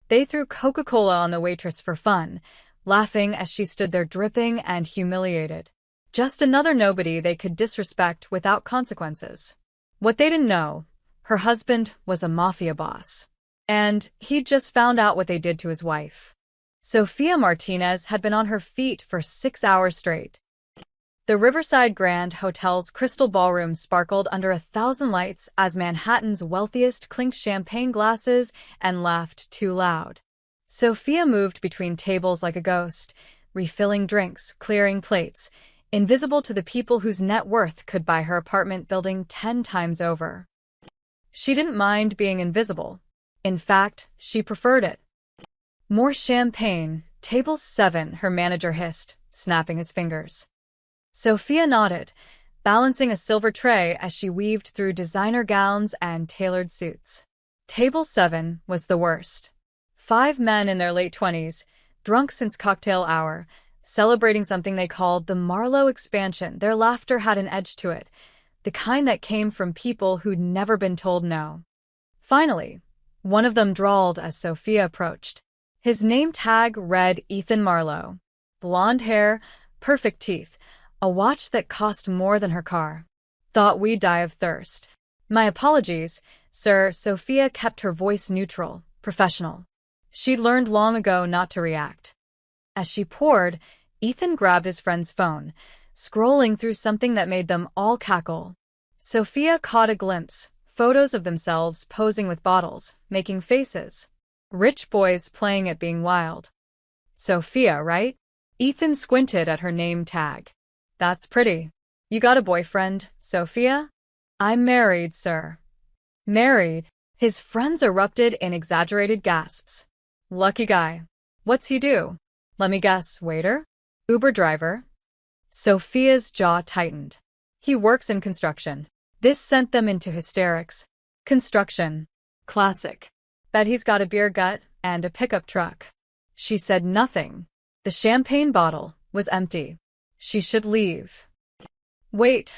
They threw Coca-Cola on the waitress for fun, laughing as she stood there dripping and humiliated. Just another nobody they could disrespect without consequences. What they didn't know, her husband was a mafia boss. And he'd just found out what they did to his wife. Sofia Martinez had been on her feet for 6 hours straight. The Riverside Grand Hotel's crystal ballroom sparkled under 1,000 lights as Manhattan's wealthiest clinked champagne glasses and laughed too loud. Sofia moved between tables like a ghost, refilling drinks, clearing plates, invisible to the people whose net worth could buy her apartment building 10 times over. She didn't mind being invisible. In fact, she preferred it. More champagne, table 7, her manager hissed, snapping his fingers. Sofia nodded, balancing a silver tray as she weaved through designer gowns and tailored suits. Table 7 was the worst. 5 men in their late 20s, drunk since cocktail hour, celebrating something they called the Marlowe expansion. Their laughter had an edge to it, the kind that came from people who'd never been told no. Finally, one of them drawled as Sofia approached. His name tag read Ethan Marlowe. Blonde hair, perfect teeth, a watch that cost more than her car. Thought we'd die of thirst. My apologies, sir. Sofia kept her voice neutral, professional. She'd learned long ago not to react. As she poured, Ethan grabbed his friend's phone, scrolling through something that made them all cackle. Sofia caught a glimpse, photos of themselves posing with bottles, making faces. Rich boys playing at being wild. Sofia, right? Ethan squinted at her name tag. That's pretty. You got a boyfriend, Sofia? I'm married, sir. Married? His friends erupted in exaggerated gasps. Lucky guy. What's he do? Let me guess, waiter? Uber driver? Sofia's jaw tightened. He works in construction. This sent them into hysterics. Construction. Classic. Bet he's got a beer gut and a pickup truck. She said nothing. The champagne bottle was empty. She should leave. Wait.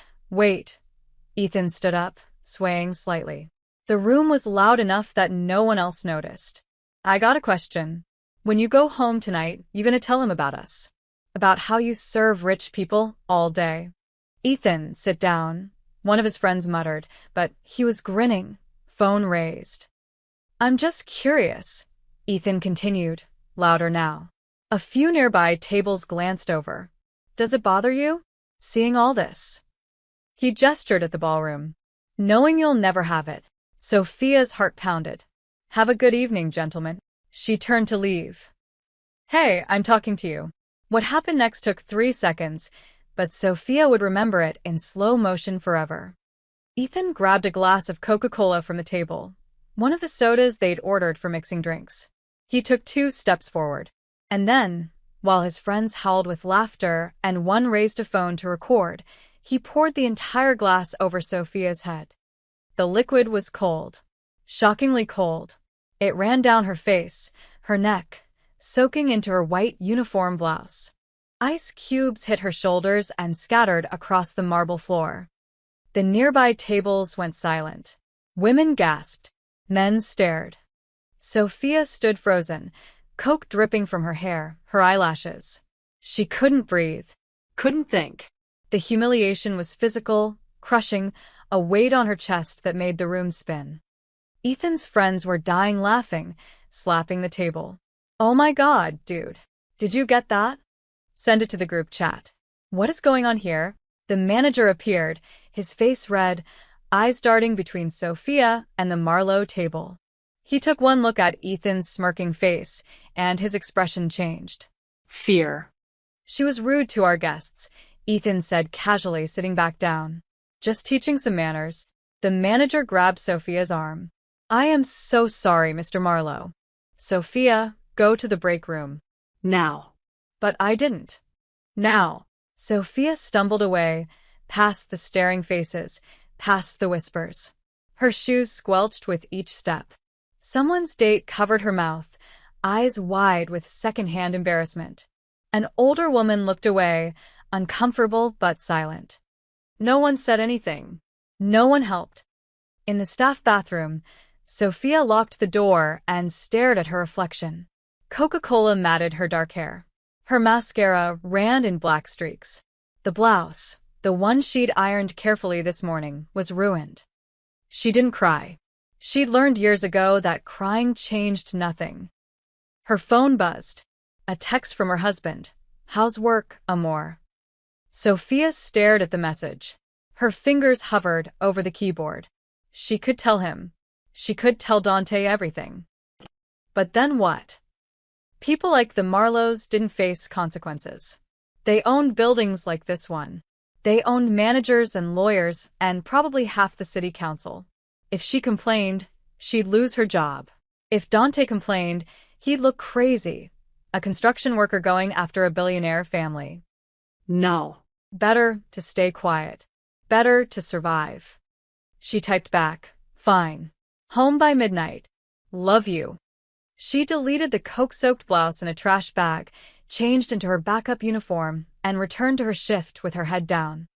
Ethan stood up, swaying slightly. The room was loud enough that no one else noticed. I got a question. When you go home tonight, you gonna tell him about us? About how you serve rich people all day? Ethan, sit down, one of his friends muttered, but he was grinning, phone raised. I'm just curious, Ethan continued, louder now. A few nearby tables glanced over. Does it bother you, seeing all this? He gestured at the ballroom. Knowing you'll never have it. Sofia's heart pounded. Have a good evening, gentlemen. She turned to leave. Hey, I'm talking to you. What happened next took 3 seconds, but Sofia would remember it in slow motion forever. Ethan grabbed a glass of Coca-Cola from the table, one of the sodas they'd ordered for mixing drinks. He took 2 steps forward. And then, while his friends howled with laughter and one raised a phone to record, he poured the entire glass over Sofia's head. The liquid was cold. Shockingly cold. It ran down her face, her neck, soaking into her white uniform blouse. Ice cubes hit her shoulders and scattered across the marble floor. The nearby tables went silent. Women gasped. Men stared. Sofia stood frozen, Coke dripping from her hair, her eyelashes. She couldn't breathe. Couldn't think. The humiliation was physical, crushing, a weight on her chest that made the room spin. Ethan's friends were dying laughing, slapping the table. Oh my God, dude. Did you get that? Send it to the group chat. What is going on here? The manager appeared, his face red, eyes darting between Sofia and the Marlowe table. He took one look at Ethan's smirking face, and his expression changed. Fear. She was rude to our guests, Ethan said casually, sitting back down. Just teaching some manners. The manager grabbed Sofia's arm. I am so sorry, Mr. Marlowe. Sofia, go to the break room. Now. But I didn't. Now. Sofia stumbled away, past the staring faces, past the whispers. Her shoes squelched with each step. Someone's date covered her mouth, eyes wide with secondhand embarrassment. An older woman looked away, uncomfortable but silent. No one said anything. No one helped. In the staff bathroom, Sophia locked the door and stared at her reflection. Coca-Cola matted her dark hair. Her mascara ran in black streaks. The blouse, the one she'd ironed carefully this morning, was ruined. She didn't cry. She'd learned years ago that crying changed nothing. Her phone buzzed. A text from her husband. "How's work, amor?" Sophia stared at the message. Her fingers hovered over the keyboard. She could tell him. She could tell Dante everything. But then what? People like the Marlowes didn't face consequences. They owned buildings like this one. They owned managers and lawyers and probably half the city council. If she complained, she'd lose her job. If Dante complained, he'd look crazy. A construction worker going after a billionaire family. No. Better to stay quiet. Better to survive. She typed back, "Fine. Home by midnight. Love you." She deleted the Coke-soaked blouse in a trash bag, changed into her backup uniform, and returned to her shift with her head down.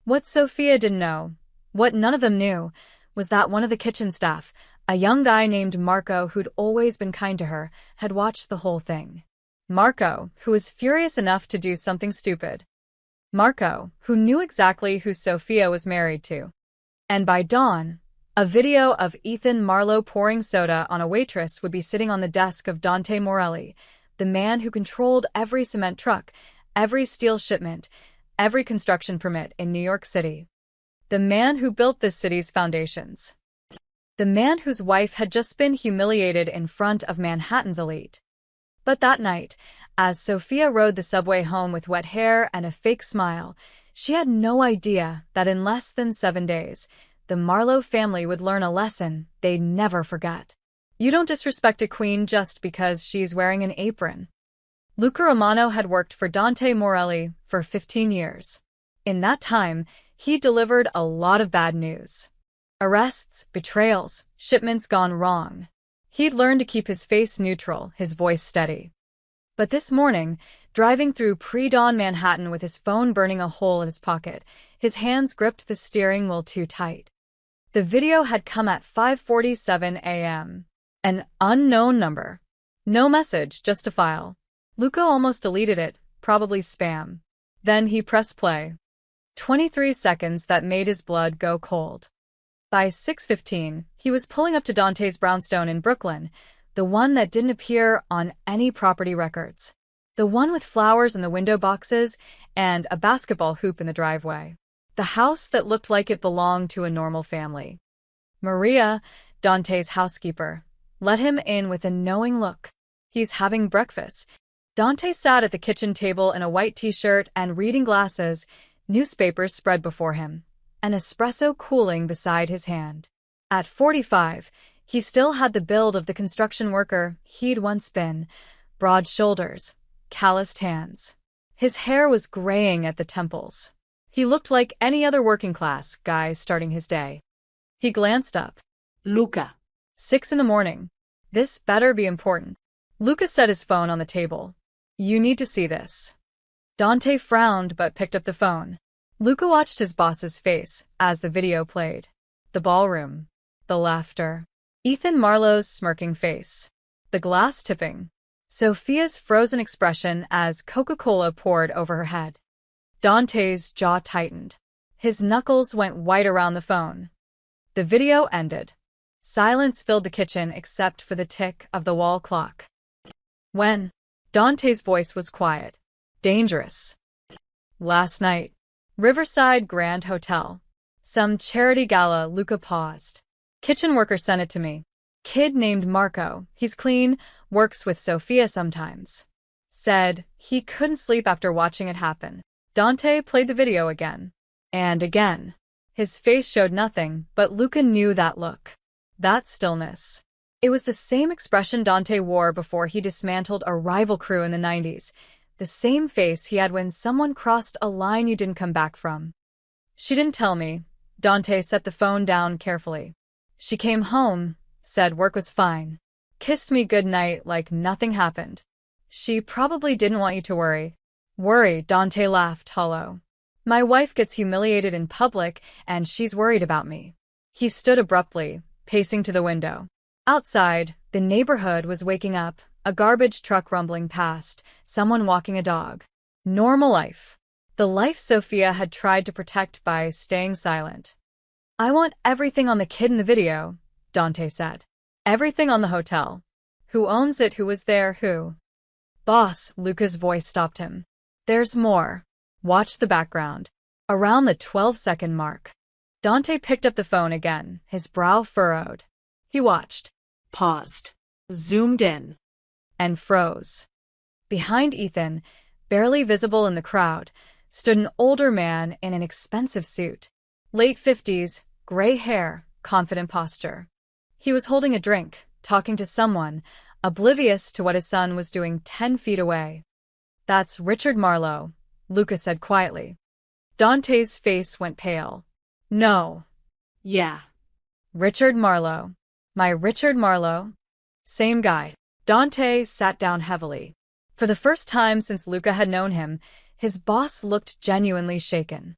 What Sophia didn't know, what none of them knew, was that one of the kitchen staff, a young guy named Marco who'd always been kind to her, had watched the whole thing. Marco, who was furious enough to do something stupid. Marco, who knew exactly who Sophia was married to. And by dawn, a video of Ethan Marlowe pouring soda on a waitress would be sitting on the desk of Dante Morelli, the man who controlled every cement truck, every steel shipment, every construction permit in New York City. The man who built this city's foundations. The man whose wife had just been humiliated in front of Manhattan's elite. But that night, as Sophia rode the subway home with wet hair and a fake smile, she had no idea that in less than 7 days, the Marlowe family would learn a lesson they'd never forget. You don't disrespect a queen just because she's wearing an apron. Luca Romano had worked for Dante Morelli for 15 years. In that time, he delivered a lot of bad news. Arrests, betrayals, shipments gone wrong. He'd learned to keep his face neutral, his voice steady. But this morning, driving through pre-dawn Manhattan with his phone burning a hole in his pocket, his hands gripped the steering wheel too tight. The video had come at 5:47 a.m. An unknown number. No message, just a file. Luca almost deleted it, probably spam. Then he pressed play. 23 seconds that made his blood go cold. By 6:15, he was pulling up to Dante's brownstone in Brooklyn, the one that didn't appear on any property records. The one with flowers in the window boxes and a basketball hoop in the driveway. The house that looked like it belonged to a normal family. Maria, Dante's housekeeper, let him in with a knowing look. He's having breakfast. Dante sat at the kitchen table in a white t-shirt and reading glasses, newspapers spread before him, an espresso cooling beside his hand. At 45, he still had the build of the construction worker he'd once been, broad shoulders, calloused hands. His hair was graying at the temples. He looked like any other working-class guy starting his day. He glanced up. Luca. 6 in the morning. This better be important. Luca set his phone on the table. You need to see this. Dante frowned but picked up the phone. Luca watched his boss's face as the video played. The ballroom. The laughter. Ethan Marlowe's smirking face. The glass tipping. Sophia's frozen expression as Coca-Cola poured over her head. Dante's jaw tightened. His knuckles went white around the phone. The video ended. Silence filled the kitchen except for the tick of the wall clock. When? Dante's voice was quiet. Dangerous. Last night. Riverside Grand Hotel. Some charity gala. Luca paused. Kitchen worker sent it to me. Kid named Marco. He's clean, works with Sophia sometimes. Said he couldn't sleep after watching it happen. Dante played the video again. And again. His face showed nothing, but Luca knew that look. That stillness. It was the same expression Dante wore before he dismantled a rival crew in the 90s. The same face he had when someone crossed a line you didn't come back from. She didn't tell me. Dante set the phone down carefully. She came home, said work was fine. Kissed me goodnight like nothing happened. She probably didn't want you to worry. Worry, Dante laughed hollow. My wife gets humiliated in public, and she's worried about me. He stood abruptly, pacing to the window. Outside, the neighborhood was waking up, a garbage truck rumbling past, someone walking a dog. Normal life. The life Sophia had tried to protect by staying silent. I want everything on the kid in the video, Dante said. Everything on the hotel. Who owns it, who was there, who? Boss, Luca's voice stopped him. There's more. Watch the background. Around the 12-second mark. Dante picked up the phone again, his brow furrowed. He watched. Paused. Zoomed in. And froze. Behind Ethan, barely visible in the crowd, stood an older man in an expensive suit. Late 50s, gray hair, confident posture. He was holding a drink, talking to someone, oblivious to what his son was doing 10 feet away. That's Richard Marlowe, Luca said quietly. Dante's face went pale. No. Yeah. Richard Marlowe. My Richard Marlowe? Same guy. Dante sat down heavily. For the first time since Luca had known him, his boss looked genuinely shaken.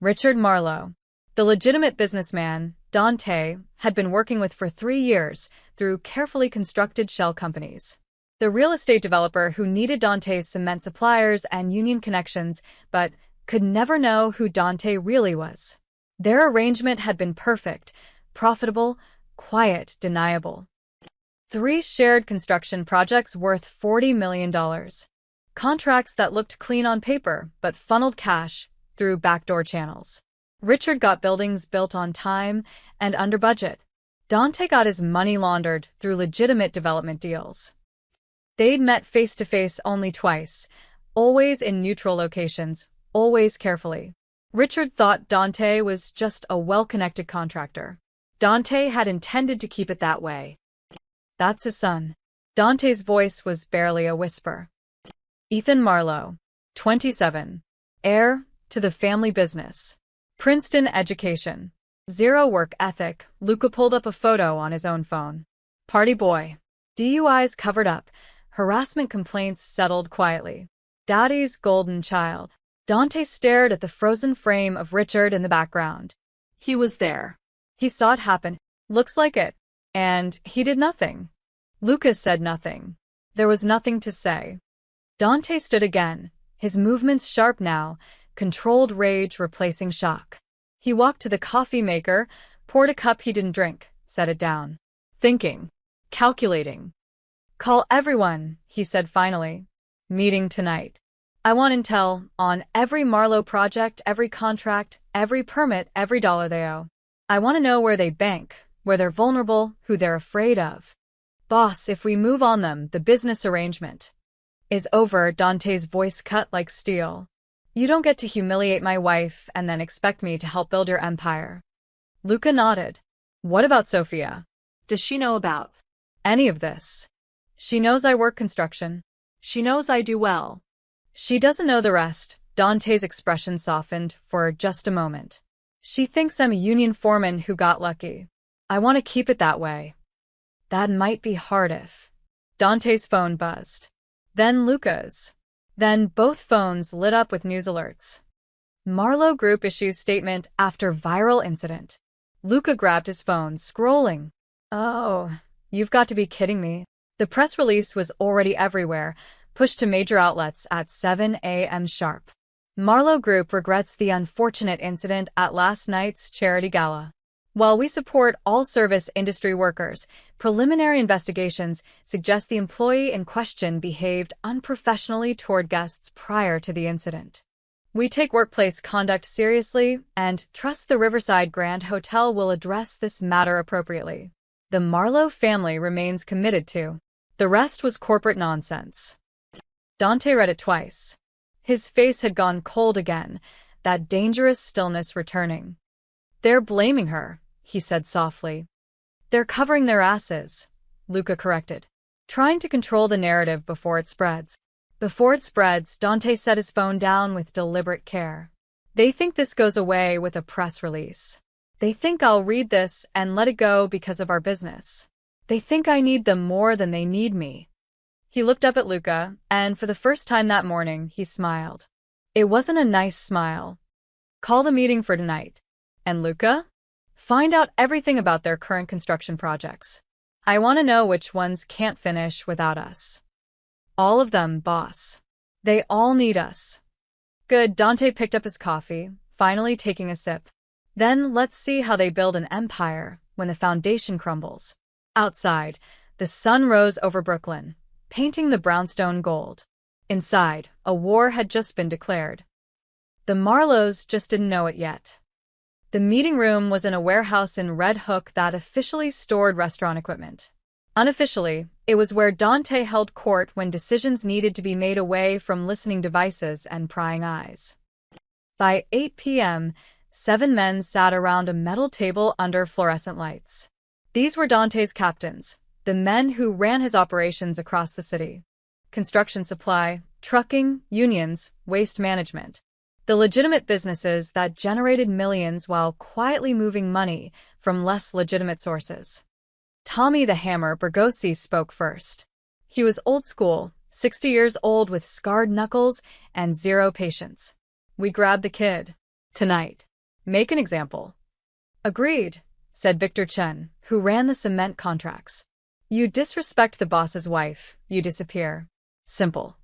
Richard Marlowe, the legitimate businessman Dante had been working with for 3 years through carefully constructed shell companies. The real estate developer who needed Dante's cement suppliers and union connections, but could never know who Dante really was. Their arrangement had been perfect, profitable, quiet, deniable. 3 shared construction projects worth $40 million. Contracts that looked clean on paper, but funneled cash through backdoor channels. Richard got buildings built on time and under budget. Dante got his money laundered through legitimate development deals. They'd met face-to-face only twice, always in neutral locations, always carefully. Richard thought Dante was just a well-connected contractor. Dante had intended to keep it that way. That's his son. Dante's voice was barely a whisper. Ethan Marlowe, 27, heir to the family business. Princeton education. Zero work ethic. Luca pulled up a photo on his own phone. Party boy. DUIs covered up. Harassment complaints settled quietly. Daddy's golden child. Dante stared at the frozen frame of Richard in the background. He was there. He saw it happen. Looks like it. And he did nothing. Luca said nothing. There was nothing to say. Dante stood again, his movements sharp now, controlled rage replacing shock. He walked to the coffee maker, poured a cup he didn't drink, set it down. Thinking. Calculating. Call everyone, he said finally. Meeting tonight. I want intel on every Marlowe project, every contract, every permit, every dollar they owe. I want to know where they bank, where they're vulnerable, who they're afraid of. Boss, if we move on them, the business arrangement is over. Dante's voice cut like steel. You don't get to humiliate my wife and then expect me to help build your empire. Luca nodded. What about Sophia? Does she know about any of this? She knows I work construction. She knows I do well. She doesn't know the rest. Dante's expression softened for just a moment. She thinks I'm a union foreman who got lucky. I want to keep it that way. That might be hard if... Dante's phone buzzed. Then Luca's. Then both phones lit up with news alerts. Marlowe Group issues statement after viral incident. Luca grabbed his phone, scrolling. Oh, you've got to be kidding me. The press release was already everywhere, pushed to major outlets at 7 a.m. sharp. Marlowe Group regrets the unfortunate incident at last night's charity gala. While we support all service industry workers, preliminary investigations suggest the employee in question behaved unprofessionally toward guests prior to the incident. We take workplace conduct seriously and trust the Riverside Grand Hotel will address this matter appropriately. The Marlowe family remains committed to. The rest was corporate nonsense. Dante read it twice. His face had gone cold again, that dangerous stillness returning. They're blaming her, he said softly. They're covering their asses, Luca corrected. Trying to control the narrative before it spreads. Before it spreads, Dante set his phone down with deliberate care. They think this goes away with a press release. They think I'll read this and let it go because of our business. They think I need them more than they need me. He looked up at Luca, and for the first time that morning, he smiled. It wasn't a nice smile. Call the meeting for tonight. And Luca? Find out everything about their current construction projects. I want to know which ones can't finish without us. All of them, boss. They all need us. Good. Dante picked up his coffee, finally taking a sip. Then let's see how they build an empire when the foundation crumbles. Outside, the sun rose over Brooklyn, painting the brownstone gold. Inside, a war had just been declared. The Marlowes just didn't know it yet. The meeting room was in a warehouse in Red Hook that officially stored restaurant equipment. Unofficially, it was where Dante held court when decisions needed to be made away from listening devices and prying eyes. By 8 p.m., 7 men sat around a metal table under fluorescent lights. These were Dante's captains, the men who ran his operations across the city. Construction supply, trucking, unions, waste management. The legitimate businesses that generated millions while quietly moving money from less legitimate sources. Tommy the Hammer Bergosi spoke first. He was old school, 60 years old with scarred knuckles and zero patience. We grabbed the kid. Tonight. Make an example. Agreed, said Victor Chen, who ran the cement contracts. You disrespect the boss's wife, you disappear. Simple.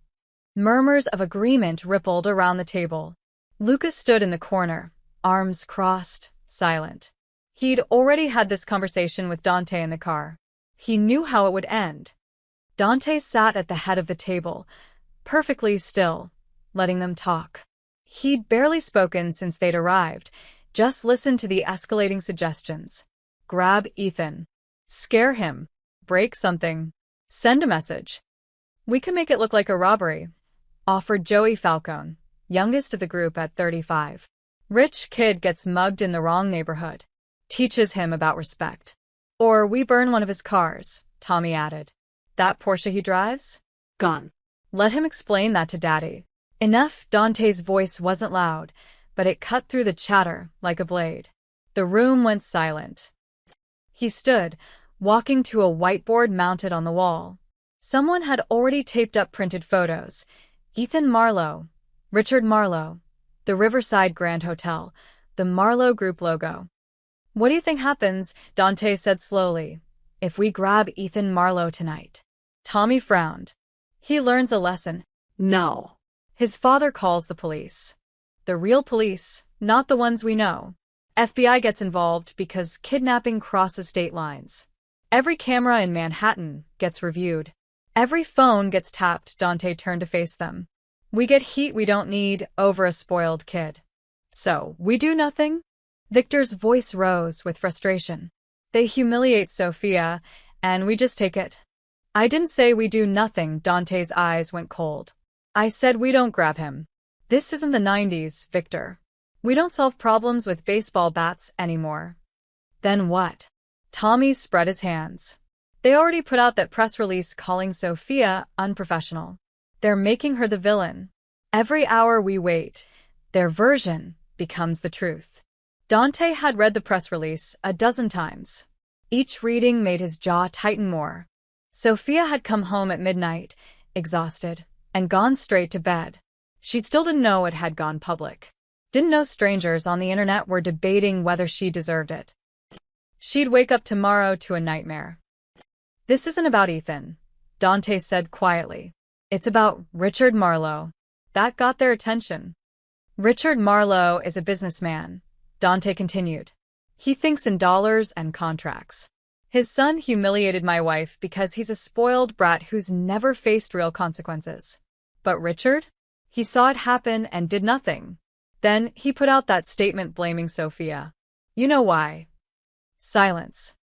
Murmurs of agreement rippled around the table. Lucas stood in the corner, arms crossed, silent. He'd already had this conversation with Dante in the car. He knew how it would end. Dante sat at the head of the table, perfectly still, letting them talk. He'd barely spoken since they'd arrived, just listened to the escalating suggestions. Grab Ethan. Scare him. Break something. Send a message. We can make it look like a robbery, offered Joey Falcone, youngest of the group at 35. Rich kid gets mugged in the wrong neighborhood. Teaches him about respect. Or we burn one of his cars, Tommy added. That Porsche he drives? Gone. Let him explain that to Daddy. Enough. Dante's voice wasn't loud, but it cut through the chatter like a blade. The room went silent. He stood, walking to a whiteboard mounted on the wall. Someone had already taped up printed photos. Ethan Marlowe, Richard Marlowe, the Riverside Grand Hotel, the Marlowe Group logo. What do you think happens, Dante said slowly, if we grab Ethan Marlowe tonight? Tommy frowned. He learns a lesson. No. His father calls the police. The real police, not the ones we know. FBI gets involved because kidnapping crosses state lines. Every camera in Manhattan gets reviewed. Every phone gets tapped. Dante turned to face them. We get heat we don't need over a spoiled kid. So, we do nothing? Victor's voice rose with frustration. They humiliate Sophia, and we just take it. I didn't say we do nothing. Dante's eyes went cold. I said we don't grab him. This isn't the 90s, Victor. We don't solve problems with baseball bats anymore. Then what? Tommy spread his hands. They already put out that press release calling Sophia unprofessional. They're making her the villain. Every hour we wait, their version becomes the truth. Dante had read the press release a dozen times. Each reading made his jaw tighten more. Sophia had come home at midnight, exhausted, and gone straight to bed. She still didn't know it had gone public. Didn't know strangers on the internet were debating whether she deserved it. She'd wake up tomorrow to a nightmare. This isn't about Ethan, Dante said quietly. It's about Richard Marlowe. That got their attention. Richard Marlowe is a businessman, Dante continued. He thinks in dollars and contracts. His son humiliated my wife because he's a spoiled brat who's never faced real consequences. But Richard? He saw it happen and did nothing. Then he put out that statement blaming Sophia. You know why? Silence.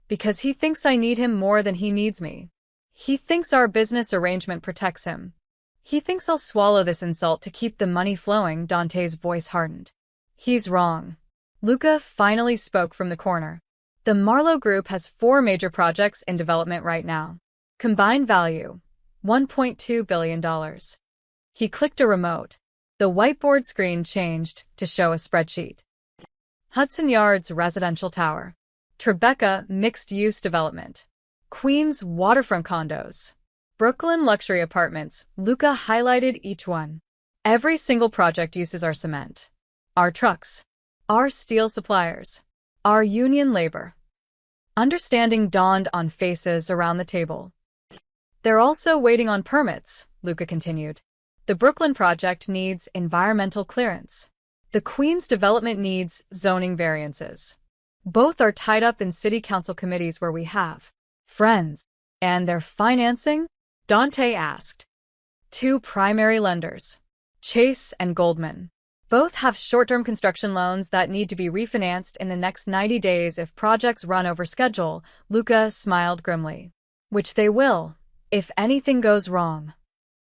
Because he thinks I need him more than he needs me. He thinks our business arrangement protects him. He thinks I'll swallow this insult to keep the money flowing. Dante's voice hardened. He's wrong. Luca finally spoke from the corner. The Marlowe Group has 4 major projects in development right now. Combined value, $1.2 billion. He clicked a remote. The whiteboard screen changed to show a spreadsheet. Hudson Yards Residential Tower. Tribeca Mixed-Use Development. Queens Waterfront Condos. Brooklyn Luxury Apartments. Luca highlighted each one. Every single project uses our cement, our trucks, our steel suppliers, our union labor. Understanding dawned on faces around the table. They're also waiting on permits, Luca continued. The Brooklyn project needs environmental clearance. The Queens development needs zoning variances. Both are tied up in city council committees where we have friends. And their financing? Dante asked. Two primary lenders, Chase and Goldman. Both have short-term construction loans that need to be refinanced in the next 90 days if projects run over schedule, Luca smiled grimly. Which they will, if anything goes wrong.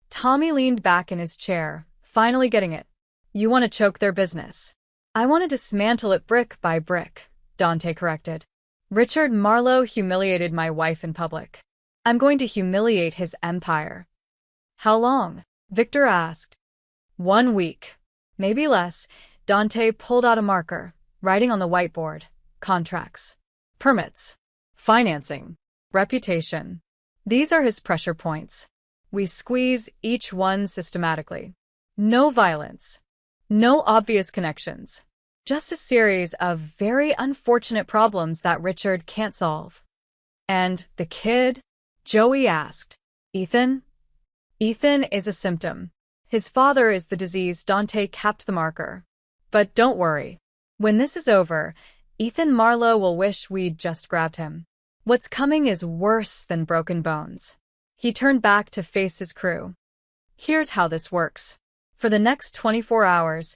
Tommy leaned back in his chair, finally getting it. You want to choke their business. I want to dismantle it brick by brick, Dante corrected. Richard Marlowe humiliated my wife in public. I'm going to humiliate his empire. How long? Victor asked. 1 week. Maybe less. Dante pulled out a marker, writing on the whiteboard. Contracts. Permits. Financing. Reputation. These are his pressure points. We squeeze each one systematically. No violence. No obvious connections. Just a series of very unfortunate problems that Richard can't solve. And the kid? Joey asked. Ethan? Ethan is a symptom. His father is the disease. Dante capped the marker. But don't worry. When this is over, Ethan Marlowe will wish we'd just grabbed him. What's coming is worse than broken bones. He turned back to face his crew. Here's how this works. For the next 24 hours,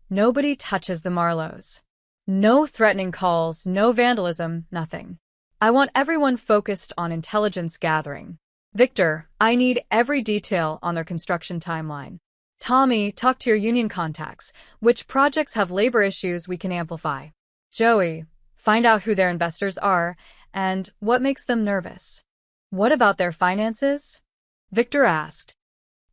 nobody touches the Marlowes. No threatening calls, no vandalism, nothing. I want everyone focused on intelligence gathering. Victor, I need every detail on their construction timeline. Tommy, talk to your union contacts. Which projects have labor issues we can amplify? Joey, find out who their investors are and what makes them nervous. What about their finances? Victor asked.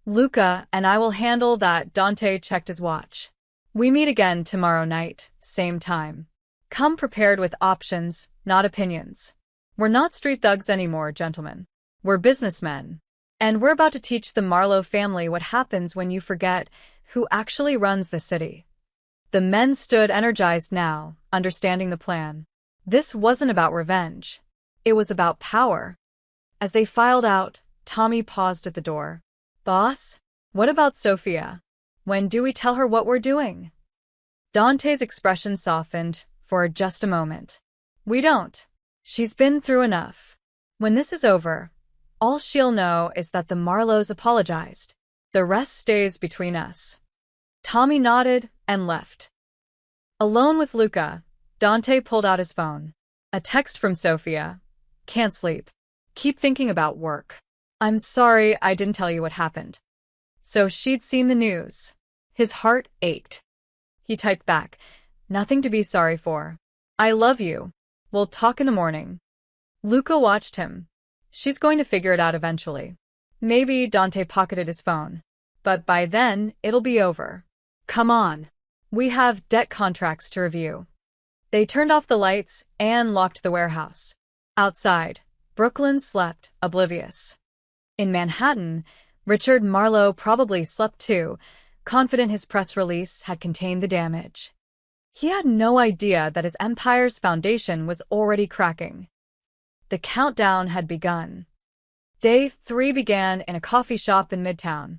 Luca and I will handle that. Dante checked his watch. We meet again tomorrow night, same time. Come prepared with options, not opinions. We're not street thugs anymore, gentlemen. We're businessmen. And we're about to teach the Marlowe family what happens when you forget who actually runs the city. The men stood energized now, understanding the plan. This wasn't about revenge. It was about power. As they filed out, Tommy paused at the door. Boss? What about Sophia? When do we tell her what we're doing? Dante's expression softened for just a moment. We don't. She's been through enough. When this is over, all she'll know is that the Marlowes apologized. The rest stays between us. Tommy nodded and left. Alone with Luca, Dante pulled out his phone. A text from Sophia. Can't sleep. Keep thinking about work. I'm sorry I didn't tell you what happened. So she'd seen the news. His heart ached. He typed back. Nothing to be sorry for. I love you. We'll talk in the morning. Luca watched him. She's going to figure it out eventually. Maybe Dante pocketed his phone. But by then, it'll be over. Come on. We have debt contracts to review. They turned off the lights and locked the warehouse. Outside, Brooklyn slept, oblivious. In Manhattan, Richard Marlowe probably slept too, confident his press release had contained the damage. He had no idea that his empire's foundation was already cracking. The countdown had begun. Day 3 began in a coffee shop in Midtown.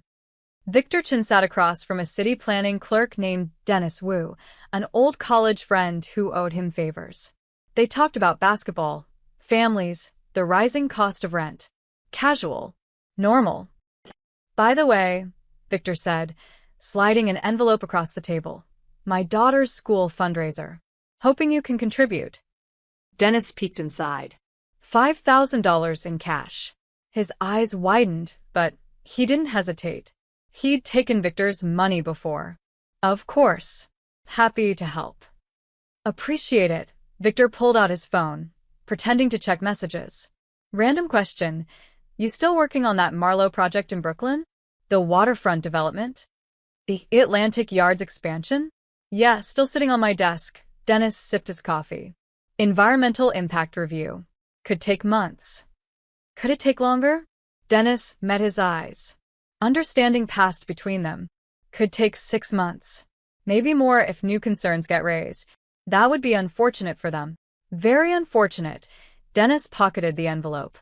Victor Chin sat across from a city planning clerk named Dennis Wu, an old college friend who owed him favors. They talked about basketball, families, the rising cost of rent. Casual. Normal. By the way, Victor said, sliding an envelope across the table. My daughter's school fundraiser. Hoping you can contribute. Dennis peeked inside. $5,000 in cash. His eyes widened, but he didn't hesitate. He'd taken Victor's money before. Of course. Happy to help. Appreciate it. Victor pulled out his phone, pretending to check messages. Random question. You still working on that Marlowe project in Brooklyn? The waterfront development? The Atlantic Yards expansion? Yeah, still sitting on my desk. Dennis sipped his coffee. Environmental impact review. Could take months. Could it take longer? Dennis met his eyes. Understanding passed between them. Could take 6 months. Maybe more if new concerns get raised. That would be unfortunate for them. Very unfortunate. Dennis pocketed the envelope.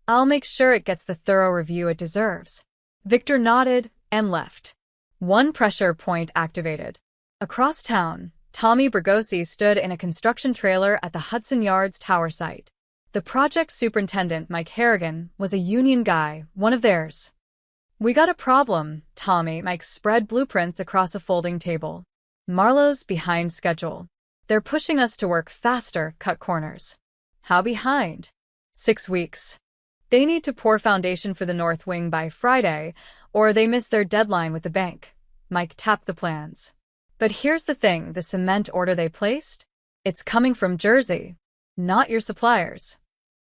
I'll make sure it gets the thorough review it deserves. Victor nodded and left. One pressure point activated. Across town, Tommy Bergosi stood in a construction trailer at the Hudson Yards tower site. The project superintendent, Mike Harrigan, was a union guy, one of theirs. We got a problem, Tommy. Mike spread blueprints across a folding table. Marlowe's behind schedule. They're pushing us to work faster, cut corners. How behind? 6 weeks. They need to pour foundation for the north wing by Friday, or they miss their deadline with the bank. Mike tapped the plans. But here's the thing, the cement order they placed? It's coming from Jersey, not your suppliers.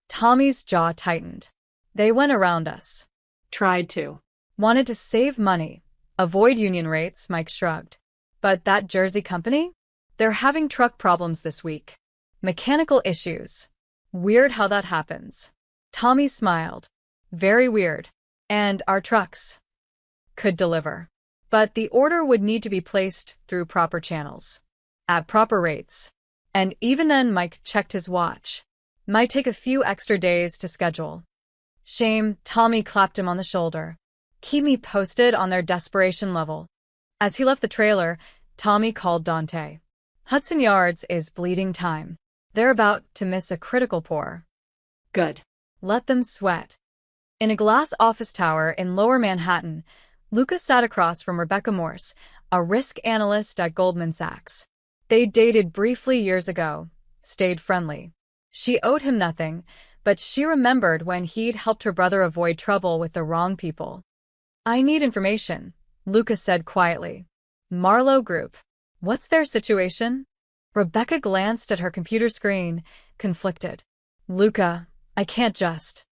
Tommy's jaw tightened. They went around us. Tried to. Wanted to save money. Avoid union rates, Mike shrugged. But that Jersey company? They're having truck problems this week. Mechanical issues. Weird how that happens. Tommy smiled. Very weird. And our trucks could deliver. But the order would need to be placed through proper channels. At proper rates. And even then, Mike checked his watch. Might take a few extra days to schedule. Shame, Tommy clapped him on the shoulder. Keep me posted on their desperation level. As he left the trailer, Tommy called Dante. Hudson Yards is bleeding time. They're about to miss a critical pour. Good. Let them sweat. In a glass office tower in Lower Manhattan, Lucas sat across from Rebecca Morse, a risk analyst at Goldman Sachs. They dated briefly years ago, stayed friendly. She owed him nothing, but she remembered when he'd helped her brother avoid trouble with the wrong people. I need information, Lucas said quietly. Marlowe Group. What's their situation? Rebecca glanced at her computer screen, conflicted. Luca, I can't just.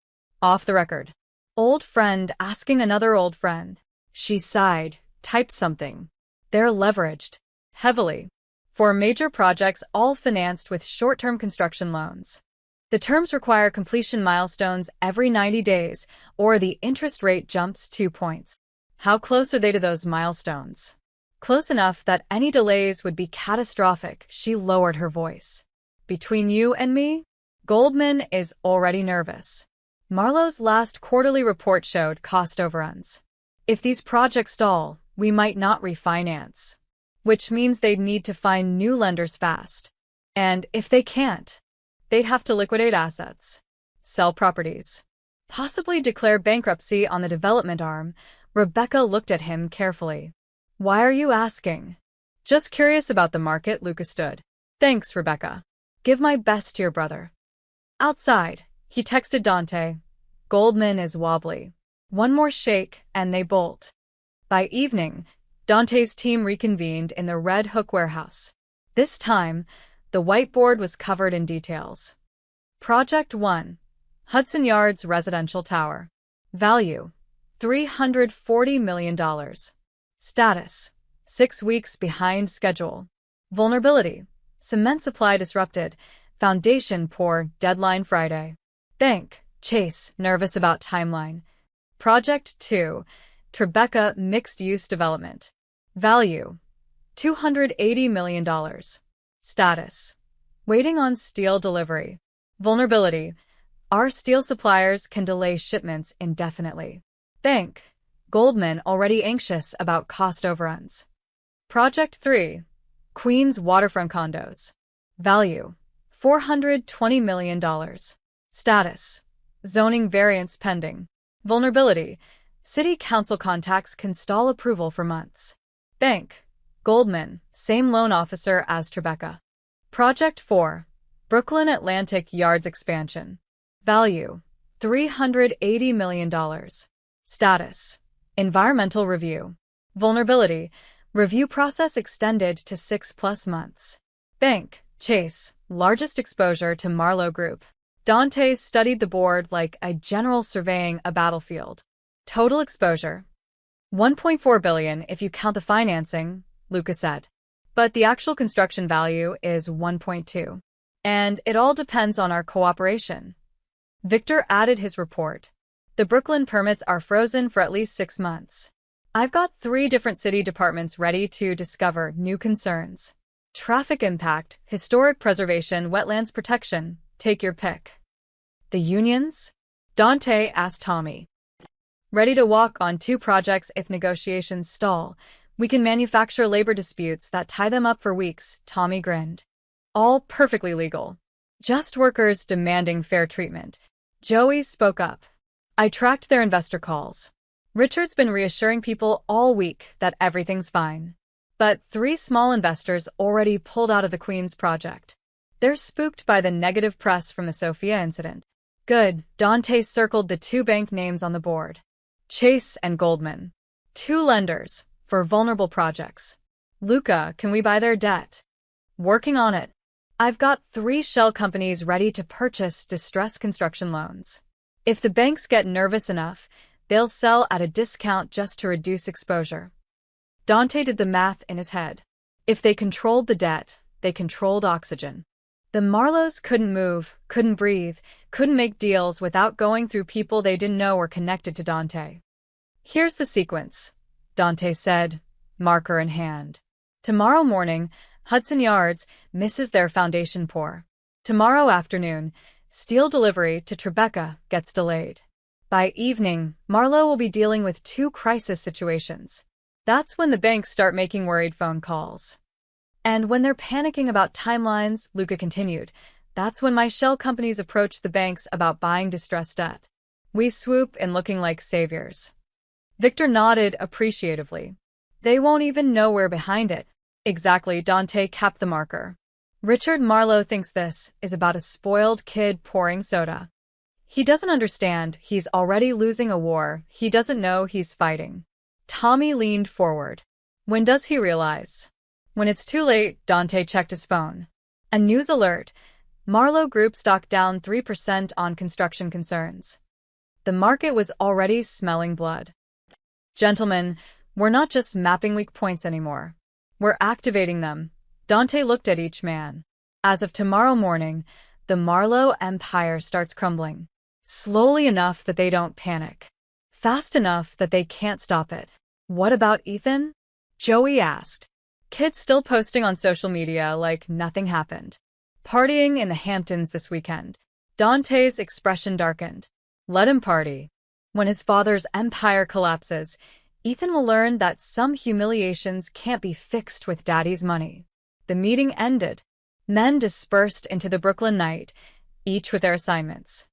Off the record. Old friend asking another old friend. She sighed, typed something. They're leveraged. Heavily. For major projects all financed with short-term construction loans. The terms require completion milestones every 90 days, or the interest rate jumps 2 points. How close are they to those milestones? Close enough that any delays would be catastrophic, she lowered her voice. Between you and me, Goldman is already nervous. Marlowe's last quarterly report showed cost overruns. If these projects stall, we might not refinance. Which means they'd need to find new lenders fast. And if they can't, they'd have to liquidate assets, sell properties, possibly declare bankruptcy on the development arm. Rebecca looked at him carefully. Why are you asking? Just curious about the market, Lucas stood. Thanks, Rebecca. Give my best to your brother. Outside, he texted Dante. Goldman is wobbly. One more shake, and they bolt. By evening, Dante's team reconvened in the Red Hook warehouse. This time, the whiteboard was covered in details. Project 1. Hudson Yards Residential Tower. Value: $340 million. Status: 6 weeks behind schedule. Vulnerability: cement supply disrupted. Foundation pour, deadline Friday. Bank: Chase, nervous about timeline. Project 2. Tribeca Mixed-Use Development. Value: $280 million. Status: waiting on steel delivery. Vulnerability: our steel suppliers can delay shipments indefinitely. Bank: Goldman already anxious about cost overruns. Project 3. Queens Waterfront Condos. Value: $420 million. Status: zoning variance pending. Vulnerability: city council contacts can stall approval for months. Bank: Goldman, same loan officer as Tribeca. Project 4. Brooklyn Atlantic Yards Expansion. Value: $380 million. Status: environmental review. Vulnerability: review process extended to 6+ months. Bank: Chase, largest exposure to Marlowe Group. Dante studied the board like a general surveying a battlefield. Total exposure: $1.4 billion if you count the financing, Lucas said. But the actual construction value is $1.2. And it all depends on our cooperation. Victor added his report. The Brooklyn permits are frozen for at least 6 months. I've got 3 different city departments ready to discover new concerns. Traffic impact, historic preservation, wetlands protection, take your pick. The unions? Dante asked Tommy. Ready to walk on 2 projects if negotiations stall. We can manufacture labor disputes that tie them up for weeks, Tommy grinned. All perfectly legal. Just workers demanding fair treatment. Joey spoke up. I tracked their investor calls. Richard's been reassuring people all week that everything's fine. But 3 small investors already pulled out of the Queen's project. They're spooked by the negative press from the Sophia incident. Good, Dante circled the 2 bank names on the board. Chase and Goldman. 2 lenders, for vulnerable projects. Luca, can we buy their debt? Working on it. I've got 3 shell companies ready to purchase distressed construction loans. If the banks get nervous enough, they'll sell at a discount just to reduce exposure. Dante did the math in his head. If they controlled the debt, they controlled oxygen. The Marlows couldn't move, couldn't breathe, couldn't make deals without going through people they didn't know were connected to Dante. Here's the sequence, Dante said, marker in hand. Tomorrow morning, Hudson Yards misses their foundation pour. Tomorrow afternoon, steel delivery to Tribeca gets delayed. By evening, Marlowe will be dealing with 2 crisis situations. That's when the banks start making worried phone calls. And when they're panicking about timelines, Luca continued, that's when my shell companies approach the banks about buying distressed debt. We swoop in looking like saviors. Victor nodded appreciatively. They won't even know we're behind it. Exactly, Dante capped the marker. Richard Marlowe thinks this is about a spoiled kid pouring soda. He doesn't understand he's already losing a war he doesn't know he's fighting. Tommy leaned forward. When does he realize? When it's too late, Dante checked his phone. A news alert. Marlowe Group stock down 3% on construction concerns. The market was already smelling blood. Gentlemen, we're not just mapping weak points anymore. We're activating them. Dante looked at each man. As of tomorrow morning, the Marlowe empire starts crumbling. Slowly enough that they don't panic. Fast enough that they can't stop it. What about Ethan? Joey asked. Kid's still posting on social media like nothing happened. Partying in the Hamptons this weekend. Dante's expression darkened. Let him party. When his father's empire collapses, Ethan will learn that some humiliations can't be fixed with daddy's money. The meeting ended. Men dispersed into the Brooklyn night, each with their assignments.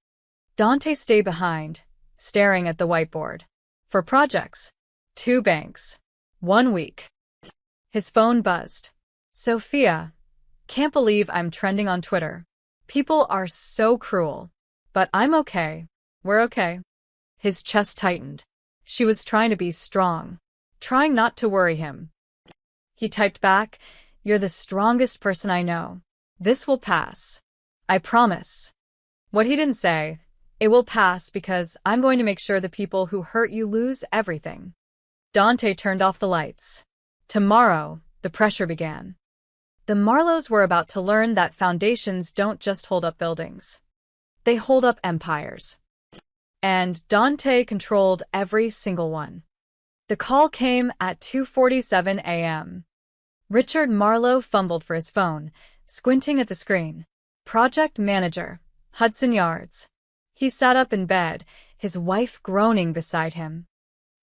Dante stayed behind, staring at the whiteboard. For projects. 2 banks. 1 week. His phone buzzed. Sophia. Can't believe I'm trending on Twitter. People are so cruel. But I'm okay. We're okay. His chest tightened. She was trying to be strong. Trying not to worry him. He typed back, You're the strongest person I know. This will pass. I promise. What he didn't say, it will pass because I'm going to make sure the people who hurt you lose everything. Dante turned off the lights. Tomorrow, the pressure began. The Marlows were about to learn that foundations don't just hold up buildings. They hold up empires. And Dante controlled every single one. The call came at 2:47 a.m. Richard Marlowe fumbled for his phone, squinting at the screen. Project manager, Hudson Yards. He sat up in bed, his wife groaning beside him.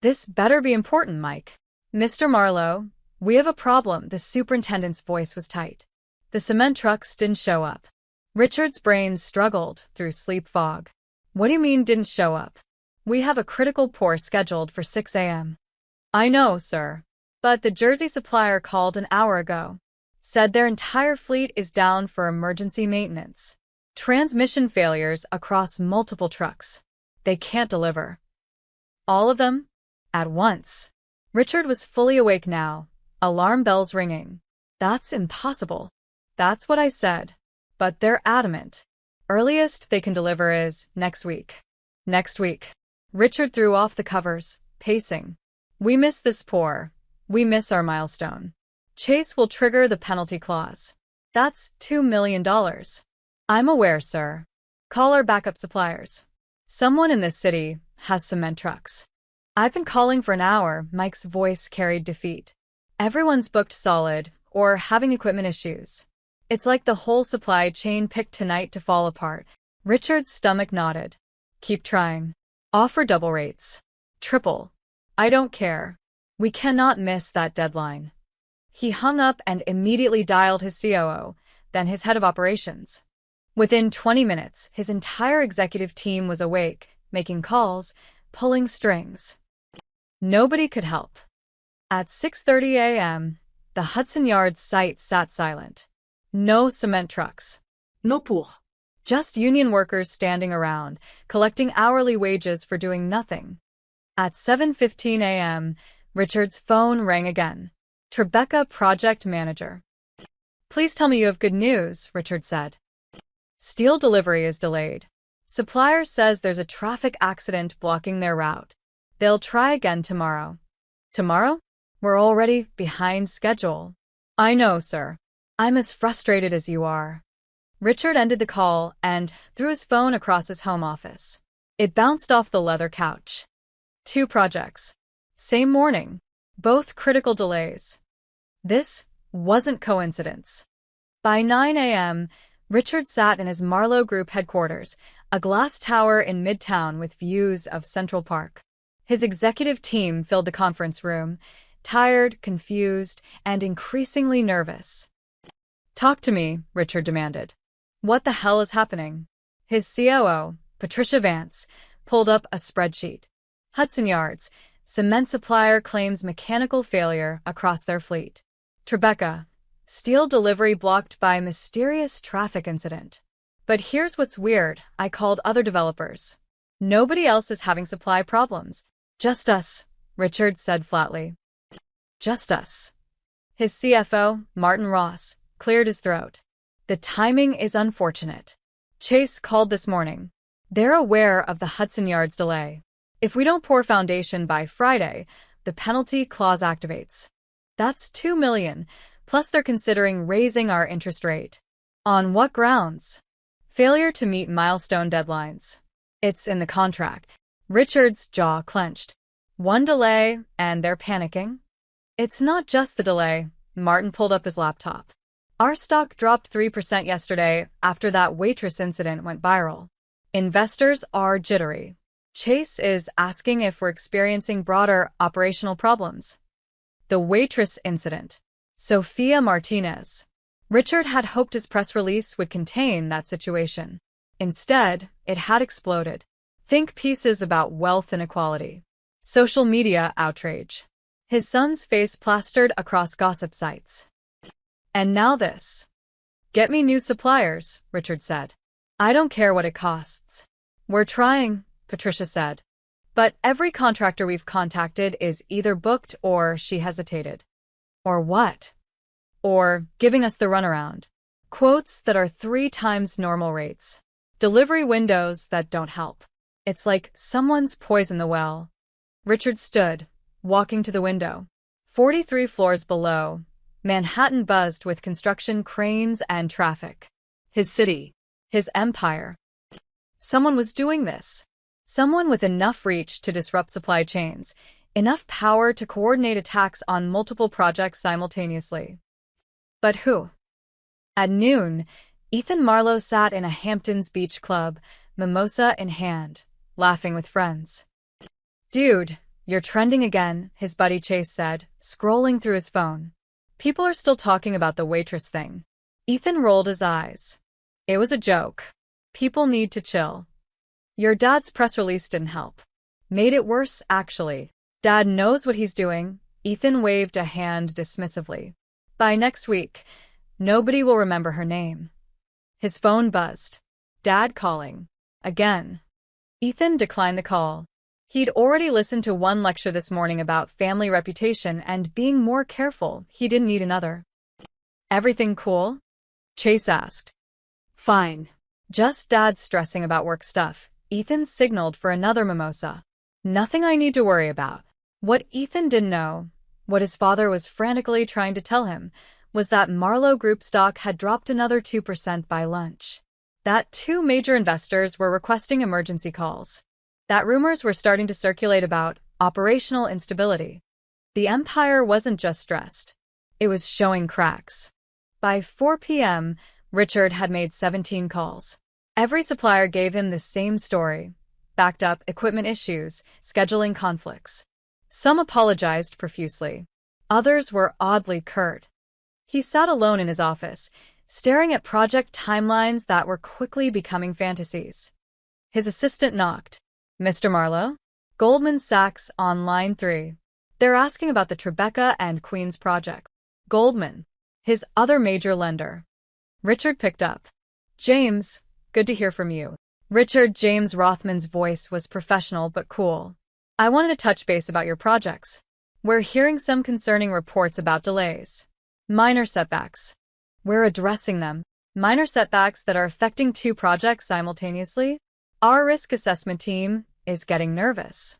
This better be important, Mike. Mr. Marlowe, we have a problem. The superintendent's voice was tight. The cement trucks didn't show up. Richard's brain struggled through sleep fog. What do you mean didn't show up? We have a critical pour scheduled for 6 a.m. I know, sir. But the Jersey supplier called an hour ago. Said their entire fleet is down for emergency maintenance. Transmission failures across multiple trucks. They can't deliver. All of them? At once. Richard was fully awake now. Alarm bells ringing. That's impossible. That's what I said. But they're adamant. Earliest they can deliver is next week. Next week. Richard threw off the covers, pacing. We miss this pour. We miss our milestone. Chase will trigger the penalty clause. That's $2 million. I'm aware, sir. Call our backup suppliers. Someone in this city has cement trucks. I've been calling for an hour. Mike's voice carried defeat. Everyone's booked solid or having equipment issues. It's like the whole supply chain picked tonight to fall apart. Richard's stomach nodded. Keep trying. Offer double rates. Triple. I don't care. We cannot miss that deadline. He hung up and immediately dialed his COO, then his head of operations. Within 20 minutes, his entire executive team was awake, making calls, pulling strings. Nobody could help. At 6:30 a.m., the Hudson Yards site sat silent. No cement trucks. No pour. Just union workers standing around, collecting hourly wages for doing nothing. At 7:15 a.m., Richard's phone rang again. Tribeca, project manager. Please tell me you have good news, Richard said. Steel delivery is delayed. Supplier says there's a traffic accident blocking their route. They'll try again tomorrow. Tomorrow? We're already behind schedule. I know, sir. I'm as frustrated as you are. Richard ended the call and threw his phone across his home office. It bounced off the leather couch. 2 projects. Same morning. Both critical delays. This wasn't coincidence. By 9 a.m., Richard sat in his Marlowe Group headquarters, a glass tower in Midtown with views of Central Park. His executive team filled the conference room, tired, confused, and increasingly nervous. Talk to me, Richard demanded. What the hell is happening? His COO, Patricia Vance, pulled up a spreadsheet. Hudson Yards, cement supplier claims mechanical failure across their fleet. Tribeca, steel delivery blocked by mysterious traffic incident. But here's what's weird, I called other developers. Nobody else is having supply problems. Just us, Richard said flatly. Just us. His CFO, Martin Ross, cleared his throat. The timing is unfortunate. Chase called this morning. They're aware of the Hudson Yards delay. If we don't pour foundation by Friday, the penalty clause activates. That's $2 million, plus they're considering raising our interest rate. On what grounds? Failure to meet milestone deadlines. It's in the contract. Richard's jaw clenched. One delay, and they're panicking? It's not just the delay. Martin pulled up his laptop. Our stock dropped 3% yesterday after that Waitress incident went viral. Investors are jittery. Chase is asking if we're experiencing broader operational problems. The Waitress incident. Sophia Martinez. Richard had hoped his press release would contain that situation. Instead, it had exploded. Think pieces about wealth inequality. Social media outrage. His son's face plastered across gossip sites. And now this. Get me new suppliers, Richard said. I don't care what it costs. We're trying, Patricia said. But every contractor we've contacted is either booked or she hesitated. Or what? Or giving us the runaround. Quotes that are 3 times normal rates. Delivery windows that don't help. It's like someone's poisoned the well. Richard stood, walking to the window. 43 floors below, Manhattan buzzed with construction cranes and traffic. His city. His empire. Someone was doing this. Someone with enough reach to disrupt supply chains, enough power to coordinate attacks on multiple projects simultaneously. But who? At noon, Ethan Marlowe sat in a Hamptons Beach club, mimosa in hand, laughing with friends. Dude, you're trending again, his buddy Chase said, scrolling through his phone. People are still talking about the Waitress thing. Ethan rolled his eyes. It was a joke. People need to chill. Your dad's press release didn't help. Made it worse, actually. Dad knows what he's doing. Ethan waved a hand dismissively. By next week, nobody will remember her name. His phone buzzed. Dad calling. Again. Ethan declined the call. He'd already listened to one lecture this morning about family reputation and being more careful. He didn't need another. Everything cool? Chase asked. Fine. Just Dad stressing about work stuff. Ethan signaled for another mimosa. Nothing I need to worry about. What Ethan didn't know, what his father was frantically trying to tell him, was that Marlowe Group stock had dropped another 2% by lunch. That 2 major investors were requesting emergency calls. That rumors were starting to circulate about operational instability. The empire wasn't just stressed. It was showing cracks. By 4 p.m., Richard had made 17 calls. Every supplier gave him the same story: backed up equipment issues, scheduling conflicts. Some apologized profusely. Others were oddly curt. He sat alone in his office, staring at project timelines that were quickly becoming fantasies. His assistant knocked. "Mr. Marlowe? Goldman Sachs on line 3. They're asking about the Tribeca and Queens projects." Goldman, his other major lender. Richard picked up. "James, good to hear from you." Richard James Rothman's voice was professional but cool. "I wanted to touch base about your projects. We're hearing some concerning reports about delays. Minor setbacks. We're addressing them. Minor setbacks that are affecting 2 projects simultaneously? Our risk assessment team is getting nervous."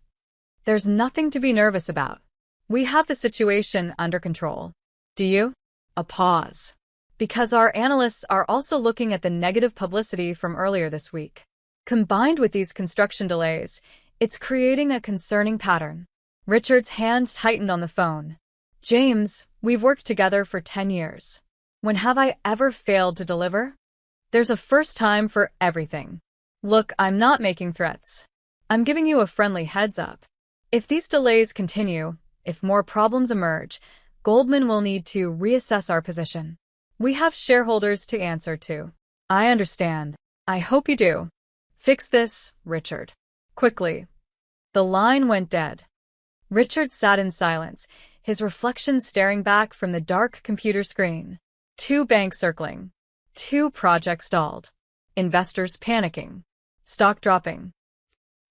"There's nothing to be nervous about. We have the situation under control." "Do you?" A pause. "Because our analysts are also looking at the negative publicity from earlier this week. Combined with these construction delays, it's creating a concerning pattern." Richard's hand tightened on the phone. "James, we've worked together for 10 years. When have I ever failed to deliver? There's a first time for everything. Look, I'm not making threats. I'm giving you a friendly heads up. If these delays continue, if more problems emerge, Goldman will need to reassess our position. We have shareholders to answer to." "I understand. I hope you do. Fix this, Richard. Quickly." The line went dead. Richard sat in silence, his reflection staring back from the dark computer screen. 2 banks circling. 2 projects stalled. Investors panicking. Stock dropping.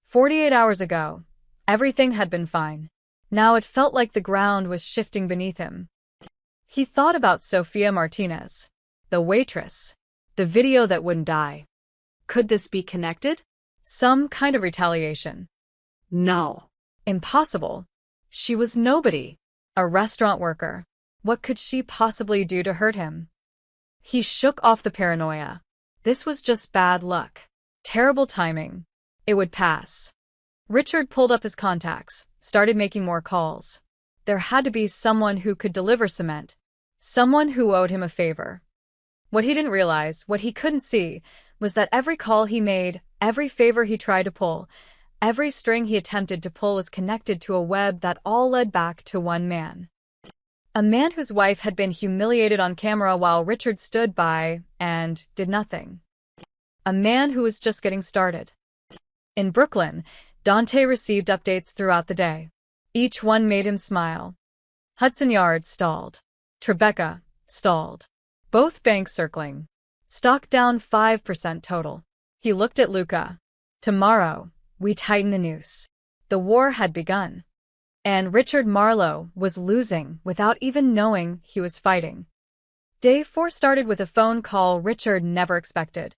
48 hours ago, everything had been fine. Now it felt like the ground was shifting beneath him. He thought about Sofia Martinez, the waitress, the video that wouldn't die. Could this be connected? Some kind of retaliation? No. Impossible. She was nobody. A restaurant worker. What could she possibly do to hurt him? He shook off the paranoia. This was just bad luck. Terrible timing. It would pass. Richard pulled up his contacts, started making more calls. There had to be someone who could deliver cement. Someone who owed him a favor. What he didn't realize, what he couldn't see, was that every call he made, every favor he tried to pull, every string he attempted to pull was connected to a web that all led back to one man. A man whose wife had been humiliated on camera while Richard stood by and did nothing. A man who was just getting started. In Brooklyn, Dante received updates throughout the day. Each one made him smile. Hudson Yards stalled. Tribeca stalled. Both banks circling. Stock down 5% total. He looked at Luca. Tomorrow, we tighten the noose. The war had begun. And Richard Marlowe was losing without even knowing he was fighting. Day 4 started with a phone call Richard never expected.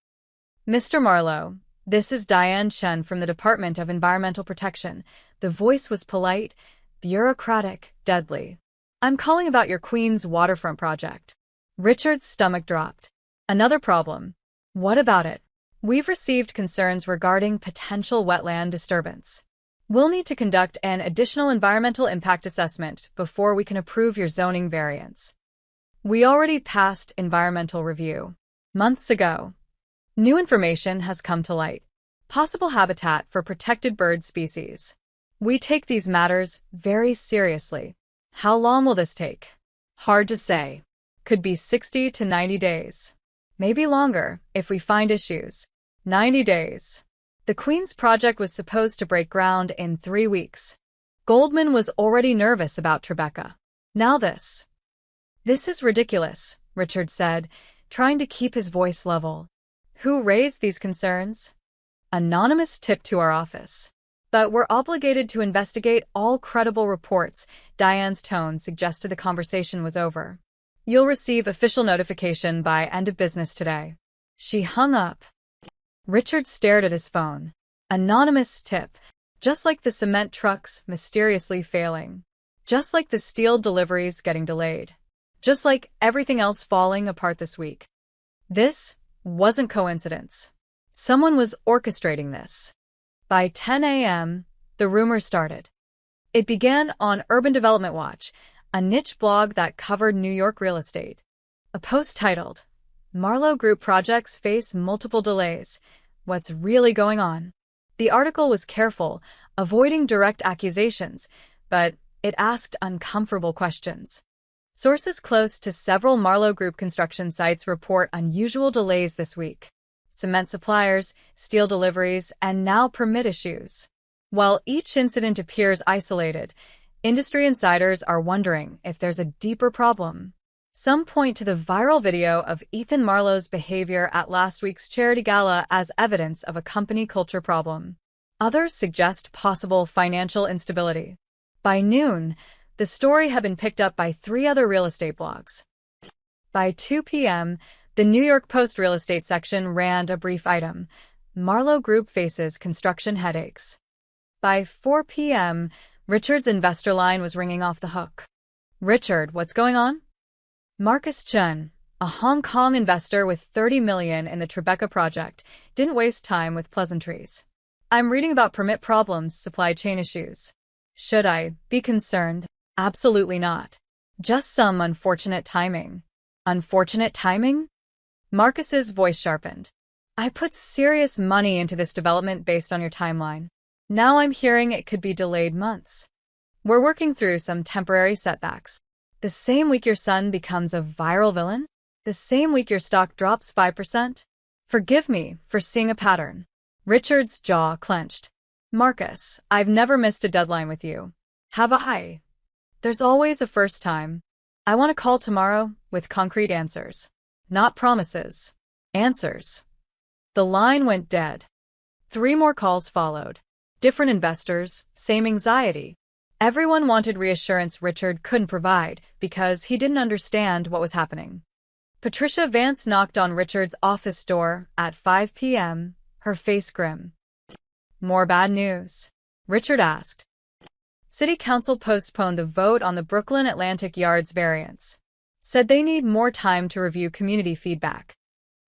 "Mr. Marlowe, this is Diane Chen from the Department of Environmental Protection." The voice was polite, bureaucratic, deadly. "I'm calling about your Queens waterfront project." Richard's stomach dropped. "Another problem." "What about it?" "We've received concerns regarding potential wetland disturbance. We'll need to conduct an additional environmental impact assessment before we can approve your zoning variance. We already passed environmental review months ago. New information has come to light. Possible habitat for protected bird species. We take these matters very seriously." "How long will this take?" "Hard to say. Could be 60 to 90 days. Maybe longer if we find issues." 90 days. The Queens project was supposed to break ground in 3 weeks. Goldman was already nervous about Tribeca. Now this. "This is ridiculous," Richard said, trying to keep his voice level. "Who raised these concerns?" "Anonymous tip to our office. But we're obligated to investigate all credible reports." Diane's tone suggested the conversation was over. "You'll receive official notification by end of business today." She hung up. Richard stared at his phone. Anonymous tip. Just like the cement trucks mysteriously failing. Just like the steel deliveries getting delayed. Just like everything else falling apart this week. This wasn't coincidence. Someone was orchestrating this. By 10 a.m., the rumors started. It began on Urban Development Watch, a niche blog that covered New York real estate. A post titled, "Marlowe Group projects face multiple delays. what's really going on. The article was careful, avoiding direct accusations, but it asked uncomfortable questions. Sources close to several Marlowe Group construction sites report unusual delays this week. Cement suppliers, steel deliveries, and now permit issues. While each incident appears isolated, industry insiders are wondering if there's a deeper problem. Some point to the viral video of Ethan Marlowe's behavior at last week's charity gala as evidence of a company culture problem. Others suggest possible financial instability. By noon, the story had been picked up by 3 other real estate blogs. By 2 p.m., the New York Post real estate section ran a brief item: Marlowe Group faces construction headaches. By 4 p.m., Richard's investor line was ringing off the hook. Richard, what's going on? Marcus Chun, a Hong Kong investor with $30 million in the Tribeca project, didn't waste time with pleasantries. I'm reading about permit problems, supply chain issues. Should I be concerned? Absolutely not. Just some unfortunate timing. Unfortunate timing? Marcus's voice sharpened. I put serious money into this development based on your timeline. Now I'm hearing it could be delayed months. We're working through some temporary setbacks. The same week your son becomes a viral villain? The same week your stock drops 5%? Forgive me for seeing a pattern. Richard's jaw clenched. Marcus, I've never missed a deadline with you. Have I? There's always a first time. I want to call tomorrow with concrete answers. Not promises. Answers. The line went dead. 3 more calls followed. Different investors, same anxiety. Everyone wanted reassurance Richard couldn't provide because he didn't understand what was happening. Patricia Vance knocked on Richard's office door at 5 p.m., her face grim. More bad news? Richard asked. City Council postponed the vote on the Brooklyn Atlantic Yards variance. Said they need more time to review community feedback.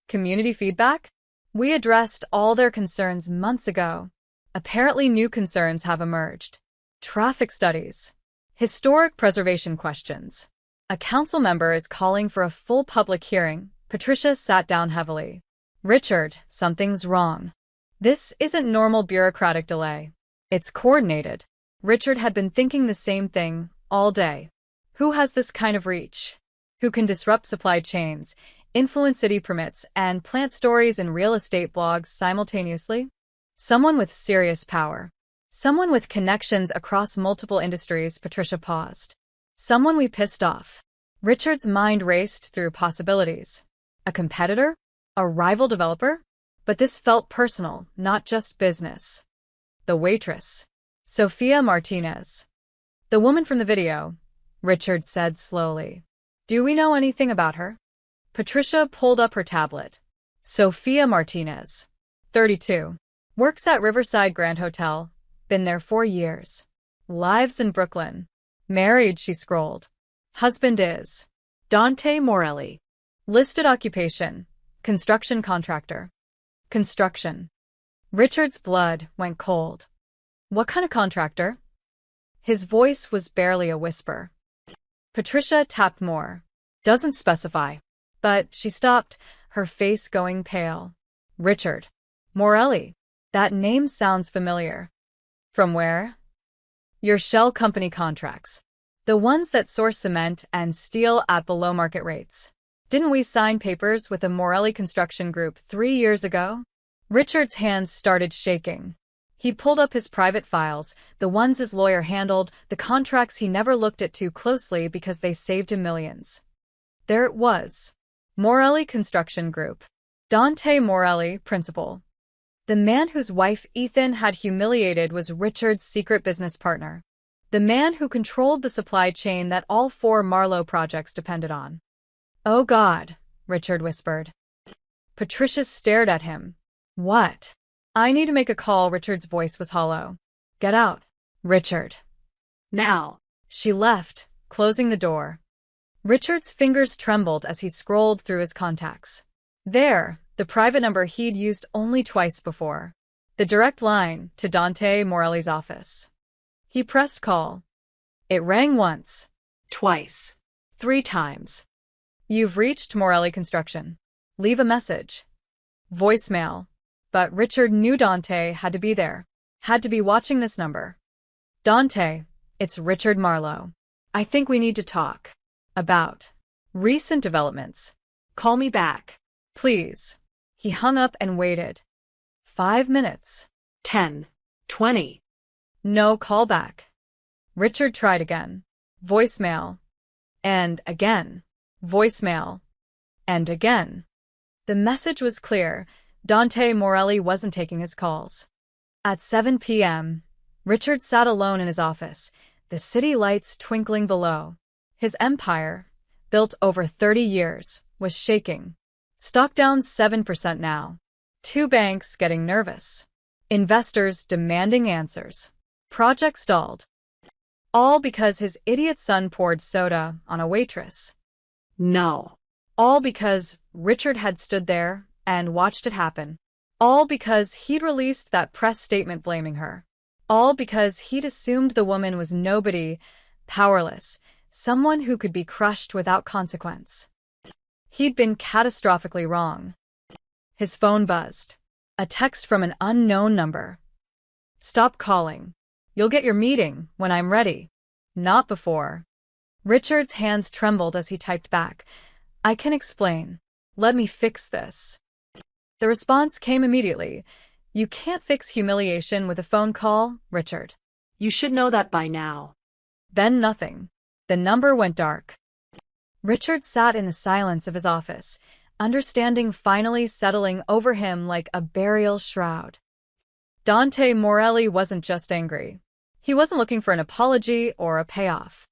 Community feedback? We addressed all their concerns months ago. Apparently new concerns have emerged. Traffic studies. Historic preservation questions. A council member is calling for a full public hearing. Patricia sat down heavily. Richard, something's wrong. This isn't normal bureaucratic delay. It's coordinated. Richard had been thinking the same thing all day. Who has this kind of reach? Who can disrupt supply chains, influence city permits, and plant stories in real estate blogs simultaneously? Someone with serious power. Someone with connections across multiple industries. Patricia paused. Someone we pissed off. Richard's mind raced through possibilities. A competitor? A rival developer? But this felt personal, not just business. The waitress. Sophia Martinez. The woman from the video, Richard said slowly. Do we know anything about her? Patricia pulled up her tablet. Sophia Martinez. 32. Works at Riverside Grand Hotel. Been there 4 years. Lives in Brooklyn. Married, she scrolled. Husband is Dante Morelli. listed occupation, construction contractor. Construction. Richard's blood went cold. What kind of contractor? His voice was barely a whisper. Patricia tapped more. Doesn't specify. But she stopped, her face going pale. Richard. Morelli. That name sounds familiar. From where? Your shell company contracts. The ones that source cement and steel at below market rates. Didn't we sign papers with the Morelli Construction Group 3 years ago? Richard's hands started shaking. He pulled up his private files, the ones his lawyer handled, the contracts he never looked at too closely because they saved him millions. There it was. Morelli Construction Group. Dante Morelli, principal. The man whose wife Ethan had humiliated was Richard's secret business partner. The man who controlled the supply chain that all 4 Marlowe projects depended on. Oh God, Richard whispered. Patricia stared at him. What? I need to make a call. Richard's voice was hollow. Get out, Richard. Now. She left, closing the door. Richard's fingers trembled as he scrolled through his contacts. There, the private number he'd used only twice before. The direct line to Dante Morelli's office. He pressed call. It rang once. Twice. 3 times. You've reached Morelli Construction. Leave a message. Voicemail. but Richard knew Dante had to be there, had to be watching this number. Dante, it's Richard Marlowe. I think we need to talk. About recent developments. Call me back. Please. He hung up and waited. 5 minutes. 10. 20. No call back. Richard tried again. Voicemail. And again. Voicemail. And again. The message was clear. Dante Morelli wasn't taking his calls. At 7 p.m., Richard sat alone in his office, the city lights twinkling below. His empire, built over 30 years, was shaking. Stock down 7% now. 2 banks getting nervous. Investors demanding answers. Project stalled. All because his idiot son poured soda on a waitress. No. All because Richard had stood there and watched it happen. All because he'd released that press statement blaming her. All because he'd assumed the woman was nobody, powerless, someone who could be crushed without consequence. He'd been catastrophically wrong. His phone buzzed. A text from an unknown number. Stop calling. You'll get your meeting when I'm ready. Not before. Richard's hands trembled as he typed back. I can explain. Let me fix this. The response came immediately. You can't fix humiliation with a phone call, Richard. You should know that by now. Then nothing. The number went dark. Richard sat in the silence of his office, understanding finally settling over him like a burial shroud. Dante Morelli wasn't just angry. He wasn't looking for an apology or a payoff.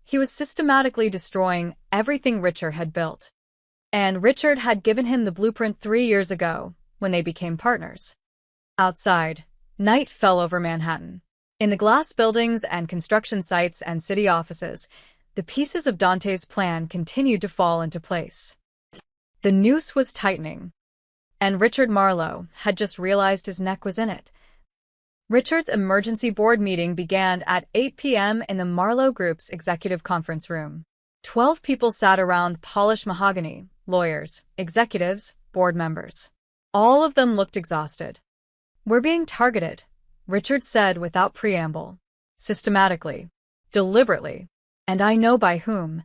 He was systematically destroying everything Richard had built. And Richard had given him the blueprint 3 years ago, when they became partners. Outside, night fell over Manhattan. In the glass buildings and construction sites and city offices, the pieces of Dante's plan continued to fall into place. The noose was tightening, and Richard Marlowe had just realized his neck was in it. Richard's emergency board meeting began at 8 p.m. in the Marlowe Group's executive conference room. 12 people sat around polished mahogany, lawyers, executives, board members. All of them looked exhausted. We're being targeted, Richard said without preamble. Systematically. Deliberately. And I know by whom.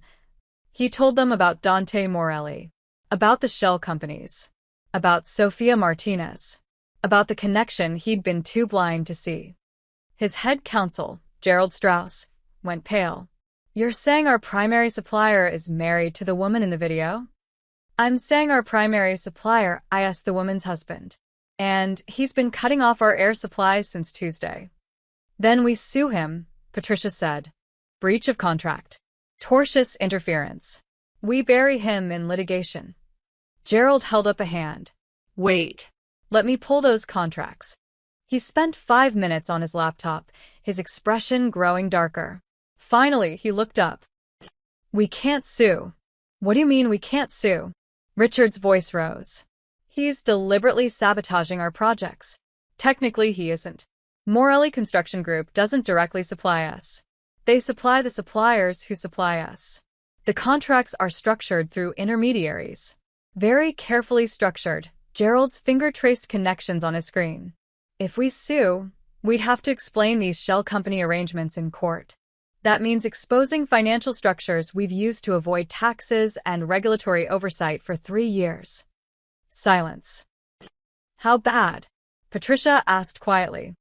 He told them about Dante Morelli. About the shell companies. About Sophia Martinez. About the connection he'd been too blind to see. His head counsel, Gerald Strauss, went pale. You're saying our primary supplier is married to the woman in the video? I'm saying our primary supplier, I asked the woman's husband. And he's been cutting off our air supplies since Tuesday. Then we sue him, Patricia said. Breach of contract. Tortious interference. We bury him in litigation. Gerald held up a hand. Wait. Let me pull those contracts. He spent 5 minutes on his laptop, his expression growing darker. Finally, he looked up. We can't sue. What do you mean we can't sue? Richard's voice rose. He's deliberately sabotaging our projects. Technically, he isn't. Morelli Construction Group doesn't directly supply us. They supply the suppliers who supply us. The contracts are structured through intermediaries. Very carefully structured. Gerald's finger traced connections on his screen. If we sue, we'd have to explain these shell company arrangements in court. That means exposing financial structures we've used to avoid taxes and regulatory oversight for 3 years. Silence. How bad? Patricia asked quietly.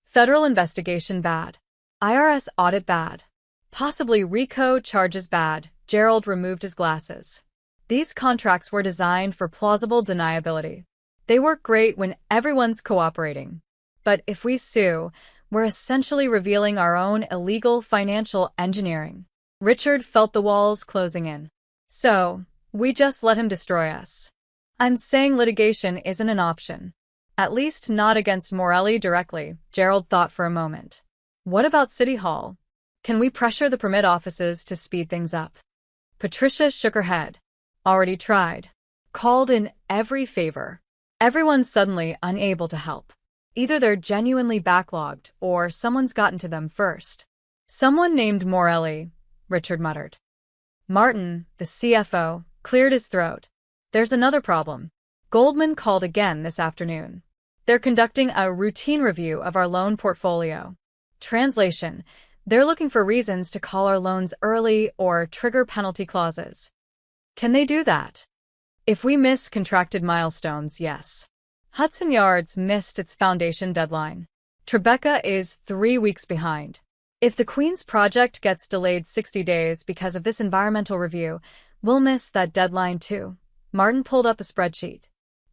Federal investigation bad. IRS audit bad. Possibly RICO charges bad. Gerald removed his glasses. These contracts were designed for plausible deniability. They work great when everyone's cooperating. But if we sue, we're essentially revealing our own illegal financial engineering. Richard felt the walls closing in. So, we just let him destroy us. I'm saying litigation isn't an option. At least not against Morelli directly, Gerald thought for a moment. What about City Hall? Can we pressure the permit offices to speed things up? Patricia shook her head. Already tried. Called in every favor. Everyone's suddenly unable to help. Either they're genuinely backlogged, or someone's gotten to them first. Someone named Morelli, Richard muttered. Martin, the CFO, cleared his throat. There's another problem. Goldman called again this afternoon. They're conducting a routine review of our loan portfolio. Translation: they're looking for reasons to call our loans early or trigger penalty clauses. Can they do that? If we miss contracted milestones, yes. Hudson Yards missed its foundation deadline. Tribeca is 3 weeks behind. If the Queen's project gets delayed 60 days because of this environmental review, we'll miss that deadline too. Martin pulled up a spreadsheet.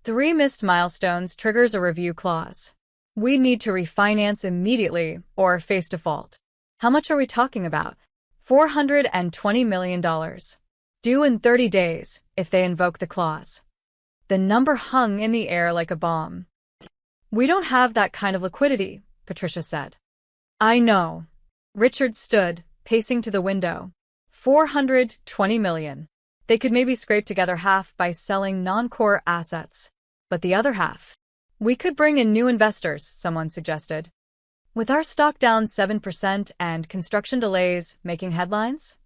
3 missed milestones triggers a review clause. We need to refinance immediately or face default. How much are we talking about? $420 million. Due in 30 days, if they invoke the clause. The number hung in the air like a bomb. We don't have that kind of liquidity, Patricia said. I know. Richard stood, pacing to the window. $420 million. They could maybe scrape together half by selling non-core assets. But the other half? We could bring in new investors, someone suggested. With our stock down 7% and construction delays making headlines?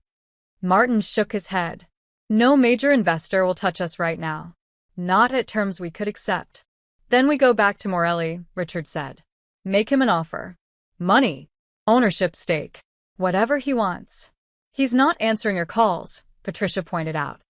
Martin shook his head. No major investor will touch us right now. Not at terms we could accept. Then we go back to Morelli, Richard said. Make him an offer. Money. Ownership stake. Whatever he wants. He's not answering your calls, Patricia pointed out.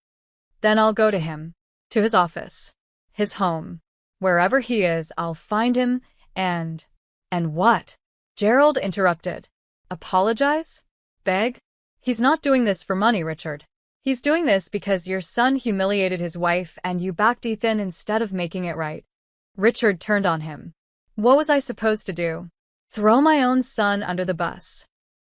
Then I'll go to him. To his office. His home. Wherever he is, I'll find him and what? Gerald interrupted. Apologize? Beg? He's not doing this for money, Richard. He's doing this because your son humiliated his wife and you backed Ethan instead of making it right. Richard turned on him. What was I supposed to do? Throw my own son under the bus?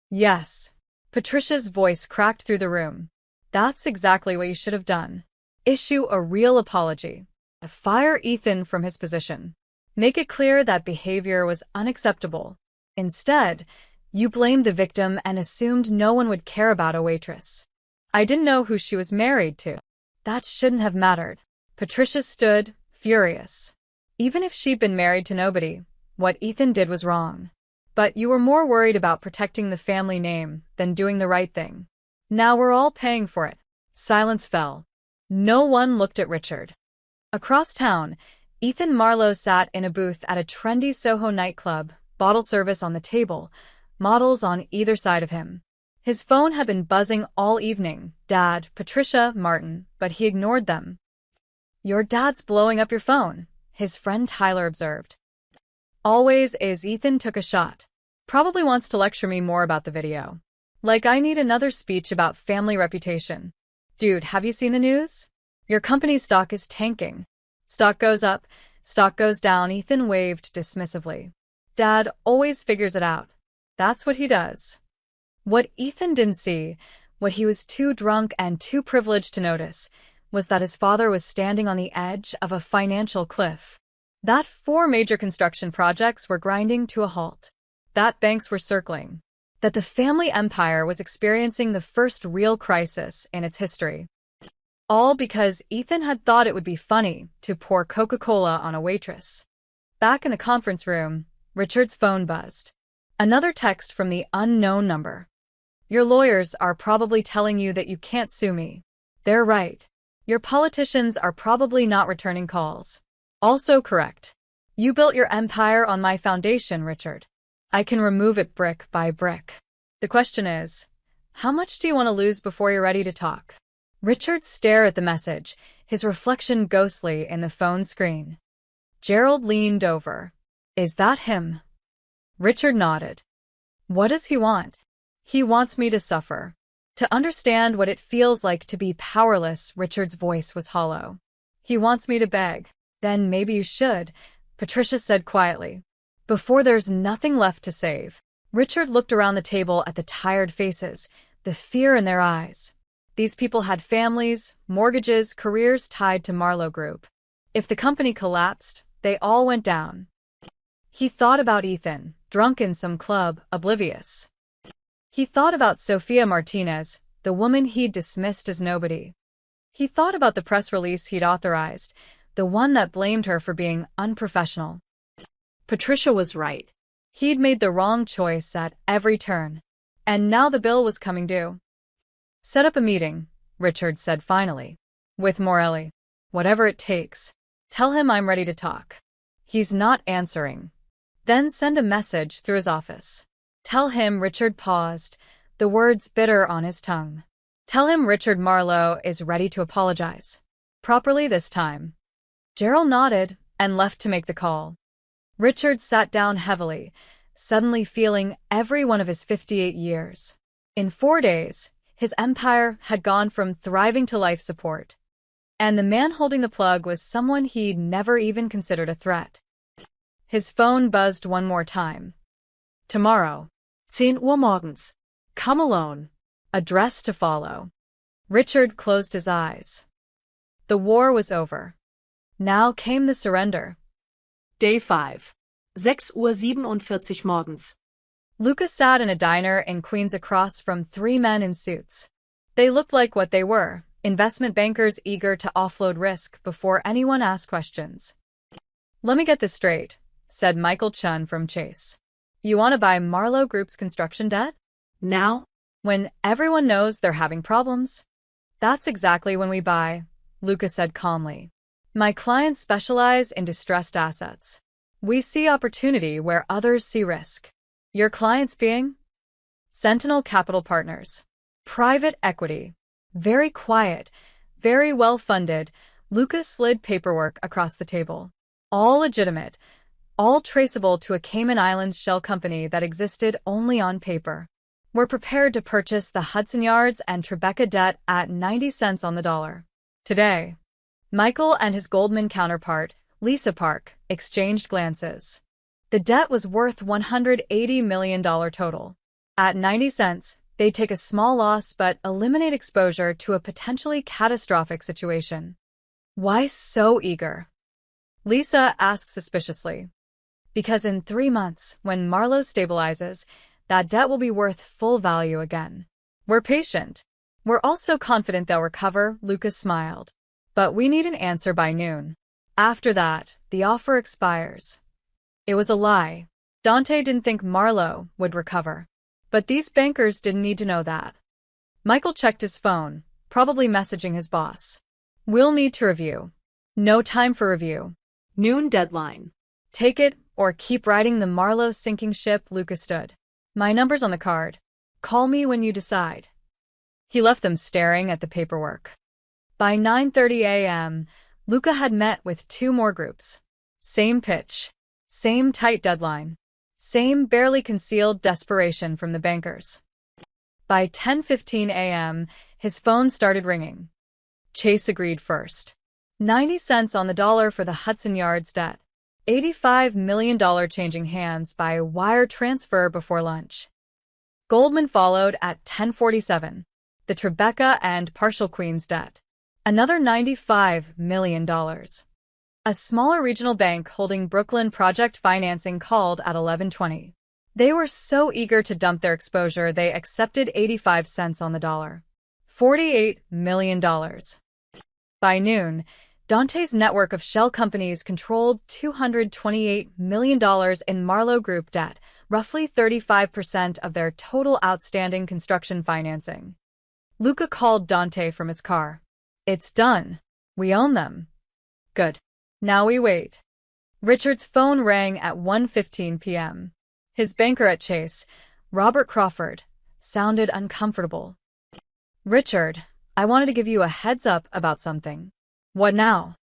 Yes. Patricia's voice cracked through the room. That's exactly what you should have done. Issue a real apology. Fire Ethan from his position. Make it clear that behavior was unacceptable. Instead, you blamed the victim and assumed no one would care about a waitress. I didn't know who she was married to. That shouldn't have mattered. Patricia stood, furious. Even if she'd been married to nobody, what Ethan did was wrong. But you were more worried about protecting the family name than doing the right thing. Now we're all paying for it. Silence fell. No one looked at Richard. Across town, Ethan Marlowe sat in a booth at a trendy Soho nightclub, bottle service on the table, models on either side of him. His phone had been buzzing all evening, Dad, Patricia, Martin, but he ignored them. Your dad's blowing up your phone, his friend Tyler observed. Always is. Ethan took a shot. Probably wants to lecture me more about the video. Like I need another speech about family reputation. Dude, have you seen the news? Your company's stock is tanking. Stock goes up, stock goes down. Ethan waved dismissively. Dad always figures it out. That's what he does. What Ethan didn't see, what he was too drunk and too privileged to notice, was that his father was standing on the edge of a financial cliff. That 4 major construction projects were grinding to a halt. That banks were circling. That the family empire was experiencing the first real crisis in its history. All because Ethan had thought it would be funny to pour Coca-Cola on a waitress. Back in the conference room, Richard's phone buzzed. Another text from the unknown number. Your lawyers are probably telling you that you can't sue me. They're right. Your politicians are probably not returning calls. Also correct. You built your empire on my foundation, Richard. I can remove it brick by brick. The question is, how much do you want to lose before you're ready to talk? Richard stared at the message, his reflection ghostly in the phone screen. Gerald leaned over. Is that him? Richard nodded. What does he want? He wants me to suffer. To understand what it feels like to be powerless. Richard's voice was hollow. He wants me to beg. Then maybe you should, Patricia said quietly. Before there's nothing left to save. Richard looked around the table at the tired faces, the fear in their eyes. These people had families, mortgages, careers tied to Marlowe Group. If the company collapsed, they all went down. He thought about Ethan, drunk in some club, oblivious. He thought about Sophia Martinez, the woman he'd dismissed as nobody. He thought about the press release he'd authorized, the one that blamed her for being unprofessional. Patricia was right. He'd made the wrong choice at every turn. And now the bill was coming due. Set up a meeting, Richard said finally. With Morelli. Whatever it takes. Tell him I'm ready to talk. He's not answering. Then send a message through his office. Tell him Richard paused, the words bitter on his tongue. Tell him Richard Marlowe is ready to apologize. Properly this time. Gerald nodded and left to make the call. Richard sat down heavily, suddenly feeling every one of his 58 years. In 4 days, his empire had gone from thriving to life support. And the man holding the plug was someone he'd never even considered a threat. His phone buzzed one more time. Tomorrow. 10 Uhr morgens. Come alone. Address to follow. Richard closed his eyes. The war was over. Now came the surrender. Day 5. 6:47 Uhr morgens. Luca sat in a diner in Queens across from 3 men in suits. They looked like what they were, investment bankers eager to offload risk before anyone asked questions. Let me get this straight, said Michael Chun from Chase. You want to buy Marlowe Group's construction debt? Now? When everyone knows they're having problems? That's exactly when we buy, Luca said calmly. My clients specialize in distressed assets. We see opportunity where others see risk. Your clients being? Sentinel Capital Partners. Private equity. Very quiet, very well-funded, Luca slid paperwork across the table. All legitimate, all traceable to a Cayman Islands shell company that existed only on paper. We're prepared to purchase the Hudson Yards and Tribeca debt at 90 cents on the dollar. Today, Michael and his Goldman counterpart, Lisa Park, exchanged glances. The debt was worth $180 million total. At 90 cents, they'd take a small loss but eliminate exposure to a potentially catastrophic situation. Why so eager? Lisa asked suspiciously. Because in 3 months, when Marlowe stabilizes, that debt will be worth full value again. We're patient. We're also confident they'll recover, Lucas smiled. But we need an answer by noon. After that, the offer expires. It was a lie. Dante didn't think Marlowe would recover. But these bankers didn't need to know that. Michael checked his phone, probably messaging his boss. We'll need to review. No time for review. Noon deadline. Take it or keep riding the Marlowe sinking ship, Lucas stood. My number's on the card. Call me when you decide. He left them staring at the paperwork. By 9:30 a.m., Luca had met with 2 more groups. Same pitch. Same tight deadline. Same barely concealed desperation from the bankers. By 10:15 a.m., his phone started ringing. Chase agreed first. 90 cents on the dollar for the Hudson Yards debt. $85 million changing hands by wire transfer before lunch. Goldman followed at 10:47. The Tribeca and partial Queens debt. Another $95 million. A smaller regional bank holding Brooklyn project financing called at 11:20. They were so eager to dump their exposure they accepted 85 cents on the dollar. $48 million. By noon, Dante's network of shell companies controlled $228 million in Marlowe Group debt, roughly 35% of their total outstanding construction financing. Luca called Dante from his car. It's done. We own them. Good. Now we wait. Richard's phone rang at 1:15 p.m. His banker at Chase, Robert Crawford, sounded uncomfortable. Richard, I wanted to give you a heads up about something. What now?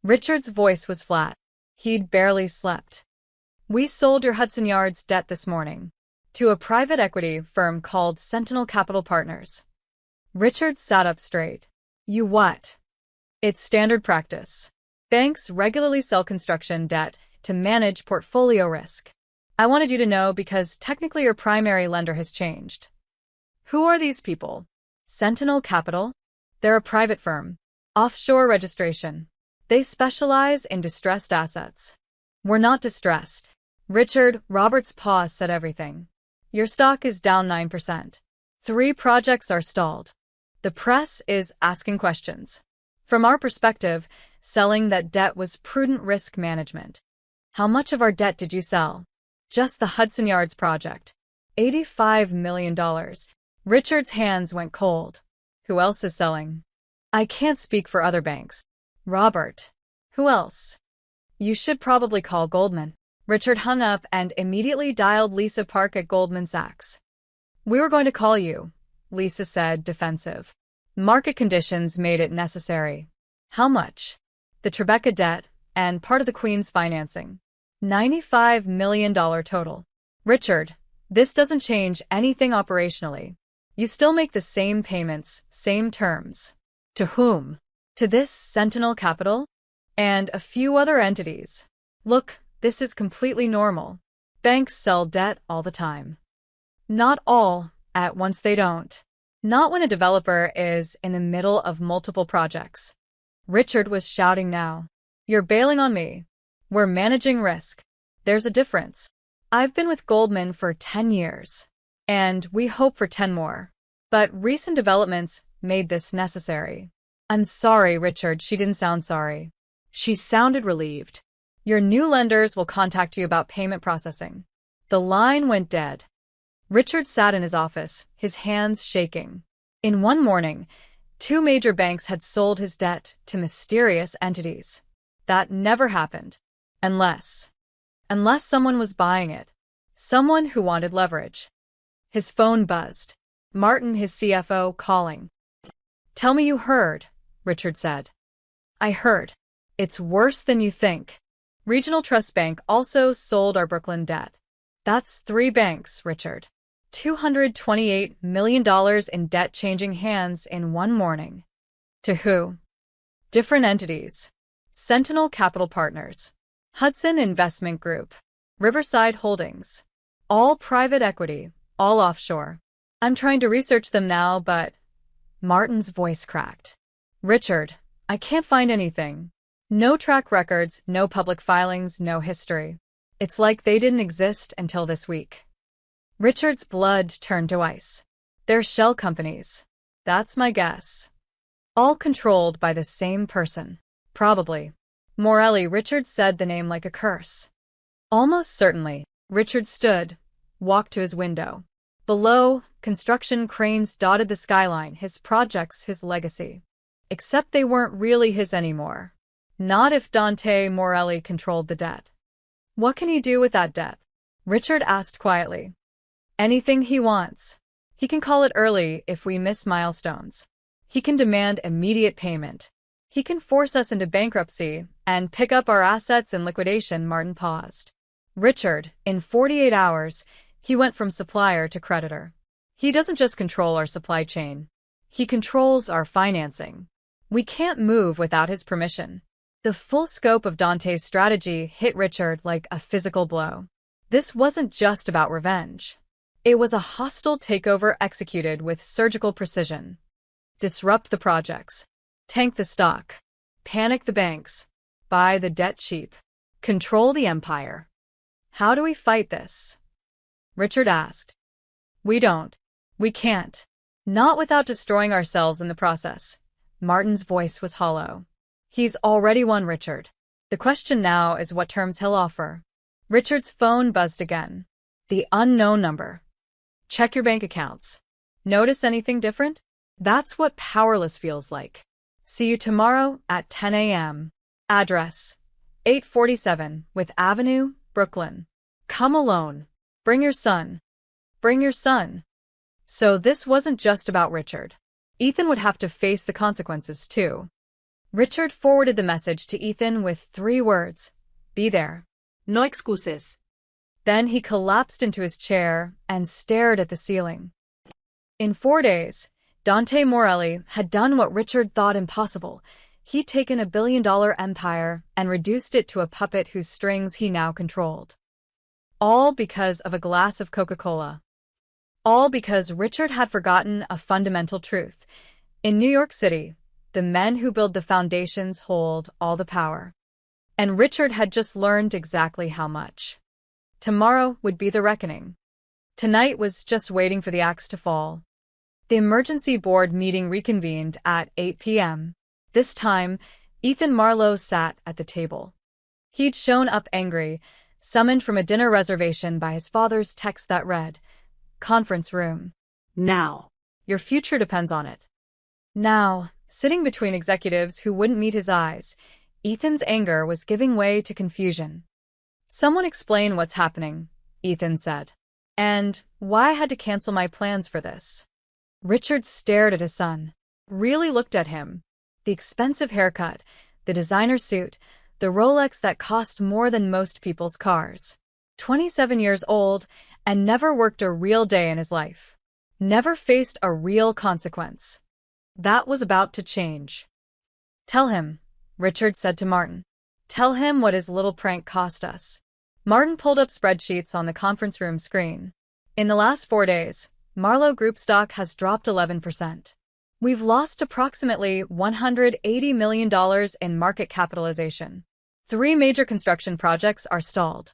Richard's voice was flat. He'd barely slept. We sold your Hudson Yards debt this morning to a private equity firm called Sentinel Capital Partners. Richard sat up straight. You what? It's standard practice. Banks regularly sell construction debt to manage portfolio risk. I wanted you to know because technically your primary lender has changed. Who are these people? Sentinel Capital? They're a private firm. Offshore registration. They specialize in distressed assets. We're not distressed. Richard, Robert's pause said everything. Your stock is down 9%. 3 projects are stalled. The press is asking questions. From our perspective, selling that debt was prudent risk management. How much of our debt did you sell? Just the Hudson Yards project. $85 million. Richard's hands went cold. Who else is selling? I can't speak for other banks. Robert. Who else? You should probably call Goldman. Richard hung up and immediately dialed Lisa Park at Goldman Sachs. We were going to call you, Lisa said, defensive. Market conditions made it necessary. How much? The Tribeca debt and part of the Queen's financing. $95 million total. Richard, this doesn't change anything operationally. You still make the same payments, same terms. To whom? To this Sentinel Capital? And a few other entities. Look, this is completely normal. Banks sell debt all the time. Not all, at once they don't. Not when a developer is in the middle of multiple projects. Richard was shouting now. You're bailing on me. We're managing risk. There's a difference. I've been with Goldman for 10 years. And we hope for 10 more. But recent developments made this necessary. I'm sorry, Richard. She didn't sound sorry. She sounded relieved. Your new lenders will contact you about payment processing. The line went dead. Richard sat in his office, his hands shaking. In one morning, 2 major banks had sold his debt to mysterious entities. That never happened. Unless someone was buying it. Someone who wanted leverage. His phone buzzed. Martin, his CFO, calling. Tell me you heard, Richard said. I heard. It's worse than you think. Regional Trust Bank also sold our Brooklyn debt. That's 3 banks, Richard. $228 million in debt changing hands in one morning. To who? Different entities. Sentinel Capital Partners. Hudson Investment Group. Riverside Holdings. All private equity, all offshore. I'm trying to research them now, but... Martin's voice cracked. Richard, I can't find anything. No track records, no public filings, no history. It's like they didn't exist until this week. Richard's blood turned to ice. They're shell companies. That's my guess. All controlled by the same person. Probably. Morelli, Richard said the name like a curse. Almost certainly. Richard stood, walked to his window. Below, construction cranes dotted the skyline, his projects, his legacy. Except they weren't really his anymore. Not if Dante Morelli controlled the debt. What can he do with that debt? Richard asked quietly. Anything he wants. He can call it early if we miss milestones. He can demand immediate payment. He can force us into bankruptcy and pick up our assets in liquidation. Martin paused. Richard, in 48 hours, he went from supplier to creditor. He doesn't just control our supply chain. He controls our financing. We can't move without his permission. The full scope of Dante's strategy hit Richard like a physical blow. This wasn't just about revenge. It was a hostile takeover executed with surgical precision. Disrupt the projects. Tank the stock. Panic the banks. Buy the debt cheap. Control the empire. How do we fight this? Richard asked. We don't. We can't. Not without destroying ourselves in the process. Martin's voice was hollow. He's already won, Richard. The question now is what terms he'll offer. Richard's phone buzzed again. The unknown number. Check your bank accounts. Notice anything different? That's what powerless feels like. See you tomorrow at 10 a.m. Address: 847 With Avenue, Brooklyn. Come alone. Bring your son. Bring your son. So this wasn't just about Richard. Ethan would have to face the consequences too. Richard forwarded the message to Ethan with 3 words. Be there. No excuses. Then he collapsed into his chair and stared at the ceiling. In 4 days, Dante Morelli had done what Richard thought impossible. He'd taken $1 billion empire and reduced it to a puppet whose strings he now controlled. All because of a glass of Coca-Cola. All because Richard had forgotten a fundamental truth. In New York City, the men who build the foundations hold all the power. And Richard had just learned exactly how much. Tomorrow would be the reckoning. Tonight was just waiting for the axe to fall. The emergency board meeting reconvened at 8 p.m. This time, Ethan Marlowe sat at the table. He'd shown up angry, summoned from a dinner reservation by his father's text that read, "Conference room. Now. Your future depends on it." Now, sitting between executives who wouldn't meet his eyes, Ethan's anger was giving way to confusion. "Someone explain what's happening," Ethan said. "And why I had to cancel my plans for this." Richard stared at his son, really looked at him. The expensive haircut, the designer suit, the Rolex that cost more than most people's cars. 27 years old and never worked a real day in his life. Never faced a real consequence. That was about to change. "Tell him," Richard said to Martin. "Tell him what his little prank cost us." Martin pulled up spreadsheets on the conference room screen. "In the last 4 days, Marlowe Group stock has dropped 11%. We've lost approximately $180 million in market capitalization. 3 major construction projects are stalled.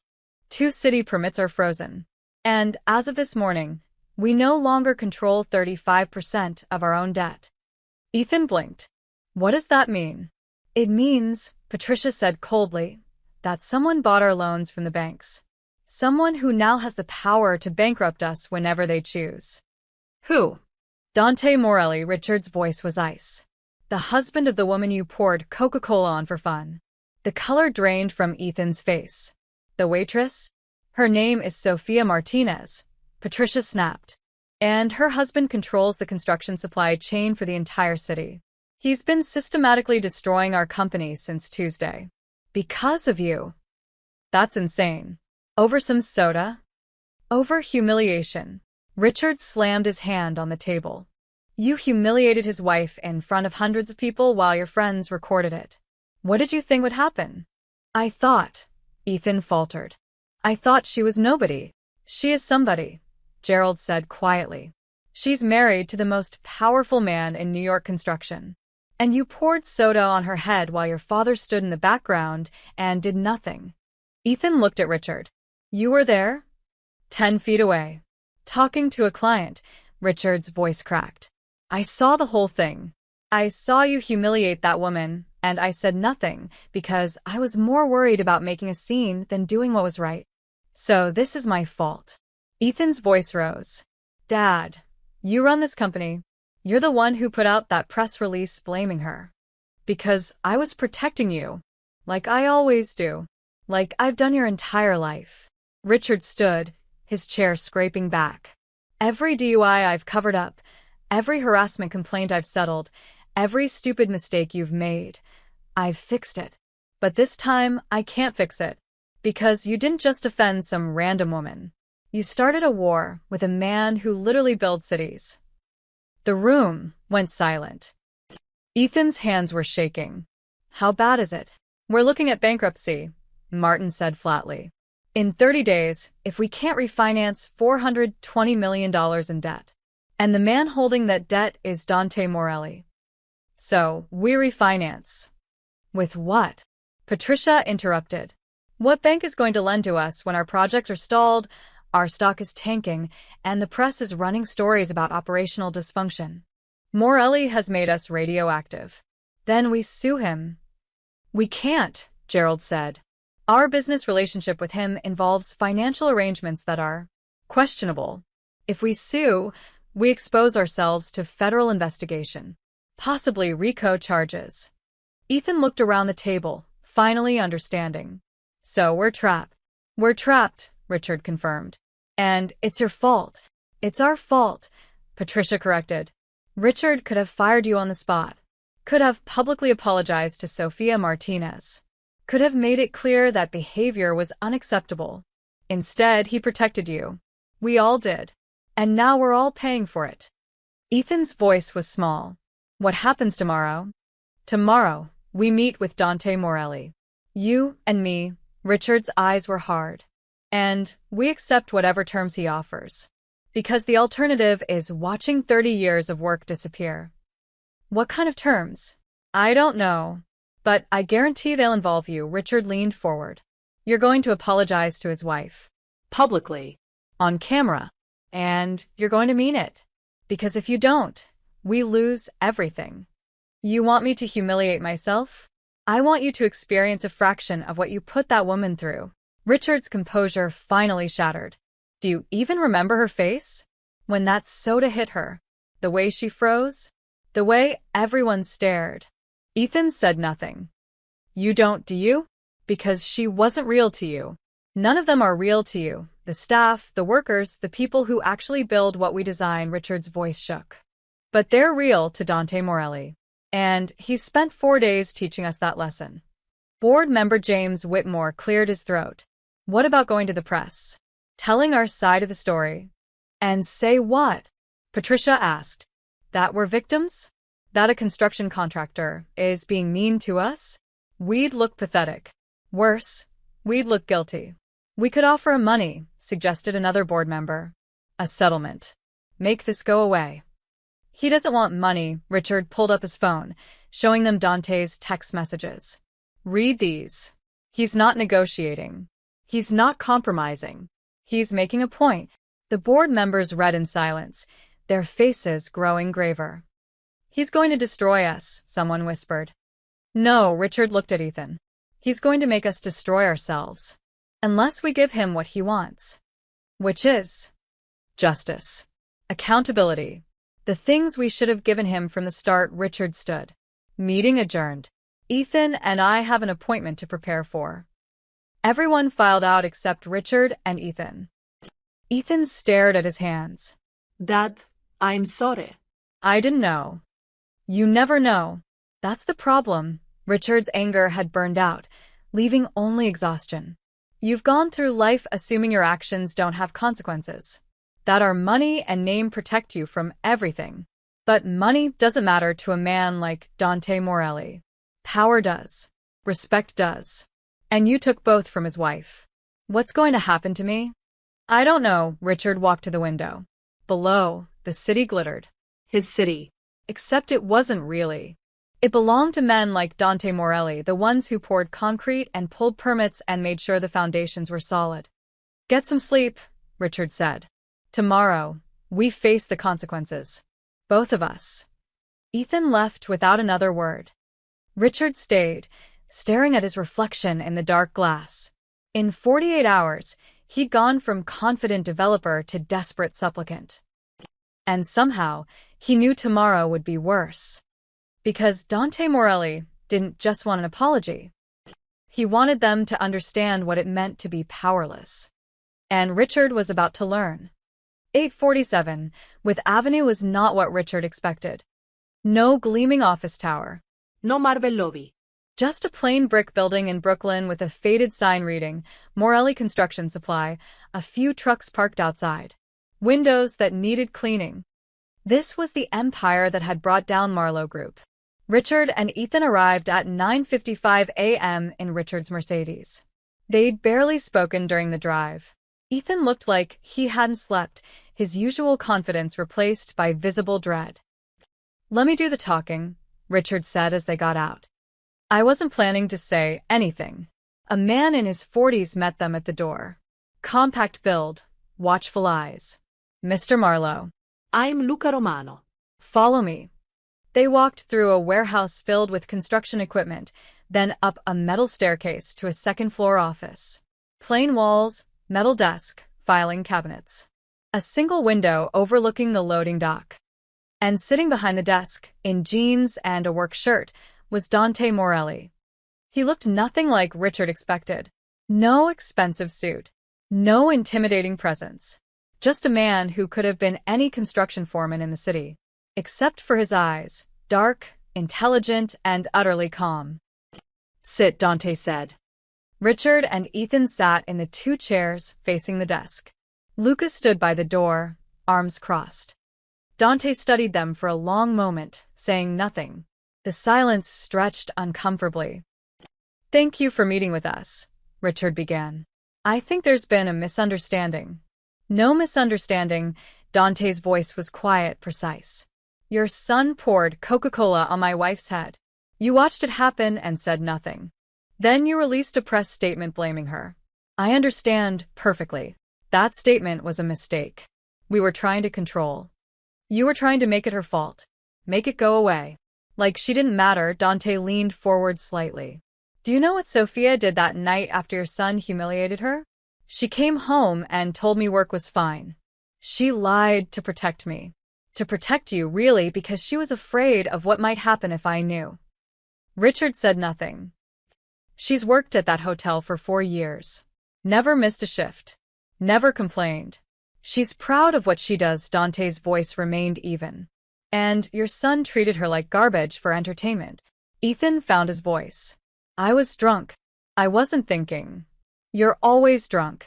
2 city permits are frozen. And as of this morning, we no longer control 35% of our own debt." Ethan blinked. "What does that mean?" "It means," Patricia said coldly, "that someone bought our loans from the banks. Someone who now has the power to bankrupt us whenever they choose." Who? "Dante Morelli." Richard's voice was ice. "The husband of the woman you poured Coca-Cola on for fun." The color drained from Ethan's face. "The waitress? Her name is Sofia Martinez," Patricia snapped. "And her husband controls the construction supply chain for the entire city. He's been systematically destroying our company since Tuesday. Because of you." "That's insane. Over some soda? Over humiliation." Richard slammed his hand on the table. "You humiliated his wife in front of hundreds of people while your friends recorded it. What did you think would happen?" "I thought," Ethan faltered. "I thought she was nobody." "She is somebody," Gerald said quietly. "She's married to the most powerful man in New York construction. And you poured soda on her head while your father stood in the background and did nothing." Ethan looked at Richard. "You were there? 10 feet away. Talking to a client," Richard's voice cracked. "I saw the whole thing. I saw you humiliate that woman, and I said nothing because I was more worried about making a scene than doing what was right. So this is my fault." Ethan's voice rose. "Dad, you run this company. You're the one who put out that press release blaming her. Because I was protecting you. Like I always do. Like I've done your entire life." Richard stood, his chair scraping back. "Every DUI I've covered up, every harassment complaint I've settled, every stupid mistake you've made, I've fixed it. But this time, I can't fix it. Because you didn't just offend some random woman. You started a war with a man who literally built cities." The room went silent. Ethan's hands were shaking. "How bad is it?" "We're looking at bankruptcy," Martin said flatly. "In 30 days, if we can't refinance $420 million in debt. And the man holding that debt is Dante Morelli. So, we refinance." "With what?" Patricia interrupted. "What bank is going to lend to us when our projects are stalled, our stock is tanking, and the press is running stories about operational dysfunction? Morelli has made us radioactive. Then we sue him." "We can't," Gerald said. "Our business relationship with him involves financial arrangements that are questionable. If we sue, we expose ourselves to federal investigation, possibly RICO charges." Ethan looked around the table, finally understanding. "So we're trapped." "We're trapped," Richard confirmed. "And it's your fault." "It's our fault," Patricia corrected. "Richard could have fired you on the spot. Could have publicly apologized to Sofia Martinez. Could have made it clear that behavior was unacceptable. Instead, he protected you. We all did. And now we're all paying for it." Ethan's voice was small. "What happens tomorrow?" "Tomorrow, we meet with Dante Morelli. You and me." Richard's eyes were hard. "And we accept whatever terms he offers. Because the alternative is watching 30 years of work disappear." "What kind of terms?" "I don't know. But I guarantee they'll involve you." Richard leaned forward. "You're going to apologize to his wife. Publicly. On camera. And you're going to mean it. Because if you don't, we lose everything." "You want me to humiliate myself?" "I want you to experience a fraction of what you put that woman through." Richard's composure finally shattered. "Do you even remember her face? When that soda hit her? The way she froze? The way everyone stared?" Ethan said nothing. You don't, do you? Because she wasn't real to you. None of them are real to you. The staff, the workers, the people who actually build what we design. Richard's voice shook. But they're real to Dante Morelli. And he's spent 4 days teaching us that lesson. Board member James Whitmore cleared his throat. What about going to the press? Telling our side of the story? And say what? Patricia asked. That we're victims? That a construction contractor is being mean to us? We'd look pathetic. Worse, we'd look guilty. We could offer him money, suggested another board member. A settlement. Make this go away. He doesn't want money. Richard pulled up his phone, showing them Dante's text messages. Read these. He's not negotiating. He's not compromising. He's making a point. The board members read in silence, their faces growing graver. He's going to destroy us, someone whispered. No, Richard looked at Ethan. He's going to make us destroy ourselves. Unless we give him what he wants. Which is justice. Accountability. The things we should have given him from the start. Richard stood. Meeting adjourned. Ethan and I have an appointment to prepare for. Everyone filed out except Richard and Ethan. Ethan stared at his hands. Dad, I'm sorry. I didn't know. You never know. That's the problem. Richard's anger had burned out, leaving only exhaustion. You've gone through life assuming your actions don't have consequences. That our money and name protect you from everything. But money doesn't matter to a man like Dante Morelli. Power does. Respect does. And you took both from his wife. What's going to happen to me? I don't know. Richard walked to the window. Below, the city glittered. His city. Except it wasn't really. It belonged to men like Dante Morelli, the ones who poured concrete and pulled permits and made sure the foundations were solid. Get some sleep, Richard said. Tomorrow, we face the consequences. Both of us. Ethan left without another word. Richard stayed, staring at his reflection in the dark glass. In 48 hours, he'd gone from confident developer to desperate supplicant. And somehow, he knew tomorrow would be worse. Because Dante Morelli didn't just want an apology. He wanted them to understand what it meant to be powerless. And Richard was about to learn. 847, with Avenue was not what Richard expected. No gleaming office tower. No marble lobby. Just a plain brick building in Brooklyn with a faded sign reading, Morelli Construction Supply, a few trucks parked outside. Windows that needed cleaning. This was the empire that had brought down Marlowe Group. Richard and Ethan arrived at 9:55 a.m. in Richard's Mercedes. They'd barely spoken during the drive. Ethan looked like he hadn't slept, his usual confidence replaced by visible dread. Let me do the talking, Richard said as they got out. I wasn't planning to say anything. A man in his 40s met them at the door. Compact build, watchful eyes. Mr. Marlowe. I'm Luca Romano. Follow me. They walked through a warehouse filled with construction equipment, then up a metal staircase to a second-floor office. Plain walls, metal desk, filing cabinets. A single window overlooking the loading dock. And sitting behind the desk, in jeans and a work shirt, was Dante Morelli. He looked nothing like Richard expected. No expensive suit. No intimidating presence. Just a man who could have been any construction foreman in the city. Except for his eyes, dark, intelligent, and utterly calm. Sit, Dante said. Richard and Ethan sat in the 2 chairs facing the desk. Luca stood by the door, arms crossed. Dante studied them for a long moment, saying nothing. The silence stretched uncomfortably. Thank you for meeting with us, Richard began. I think there's been a misunderstanding. No misunderstanding, Dante's voice was quiet, precise. Your son poured Coca-Cola on my wife's head. You watched it happen and said nothing. Then you released a press statement blaming her. I understand perfectly. That statement was a mistake. We were trying to control. You were trying to make it her fault. Make it go away. Like she didn't matter. Dante leaned forward slightly. Do you know what Sophia did that night after your son humiliated her? She came home and told me work was fine. She lied to protect me. To protect you, really, because she was afraid of what might happen if I knew. Richard said nothing. She's worked at that hotel for 4 years. Never missed a shift. Never complained. She's proud of what she does. Dante's voice remained even. And your son treated her like garbage for entertainment. Ethan found his voice. I was drunk. I wasn't thinking. You're always drunk.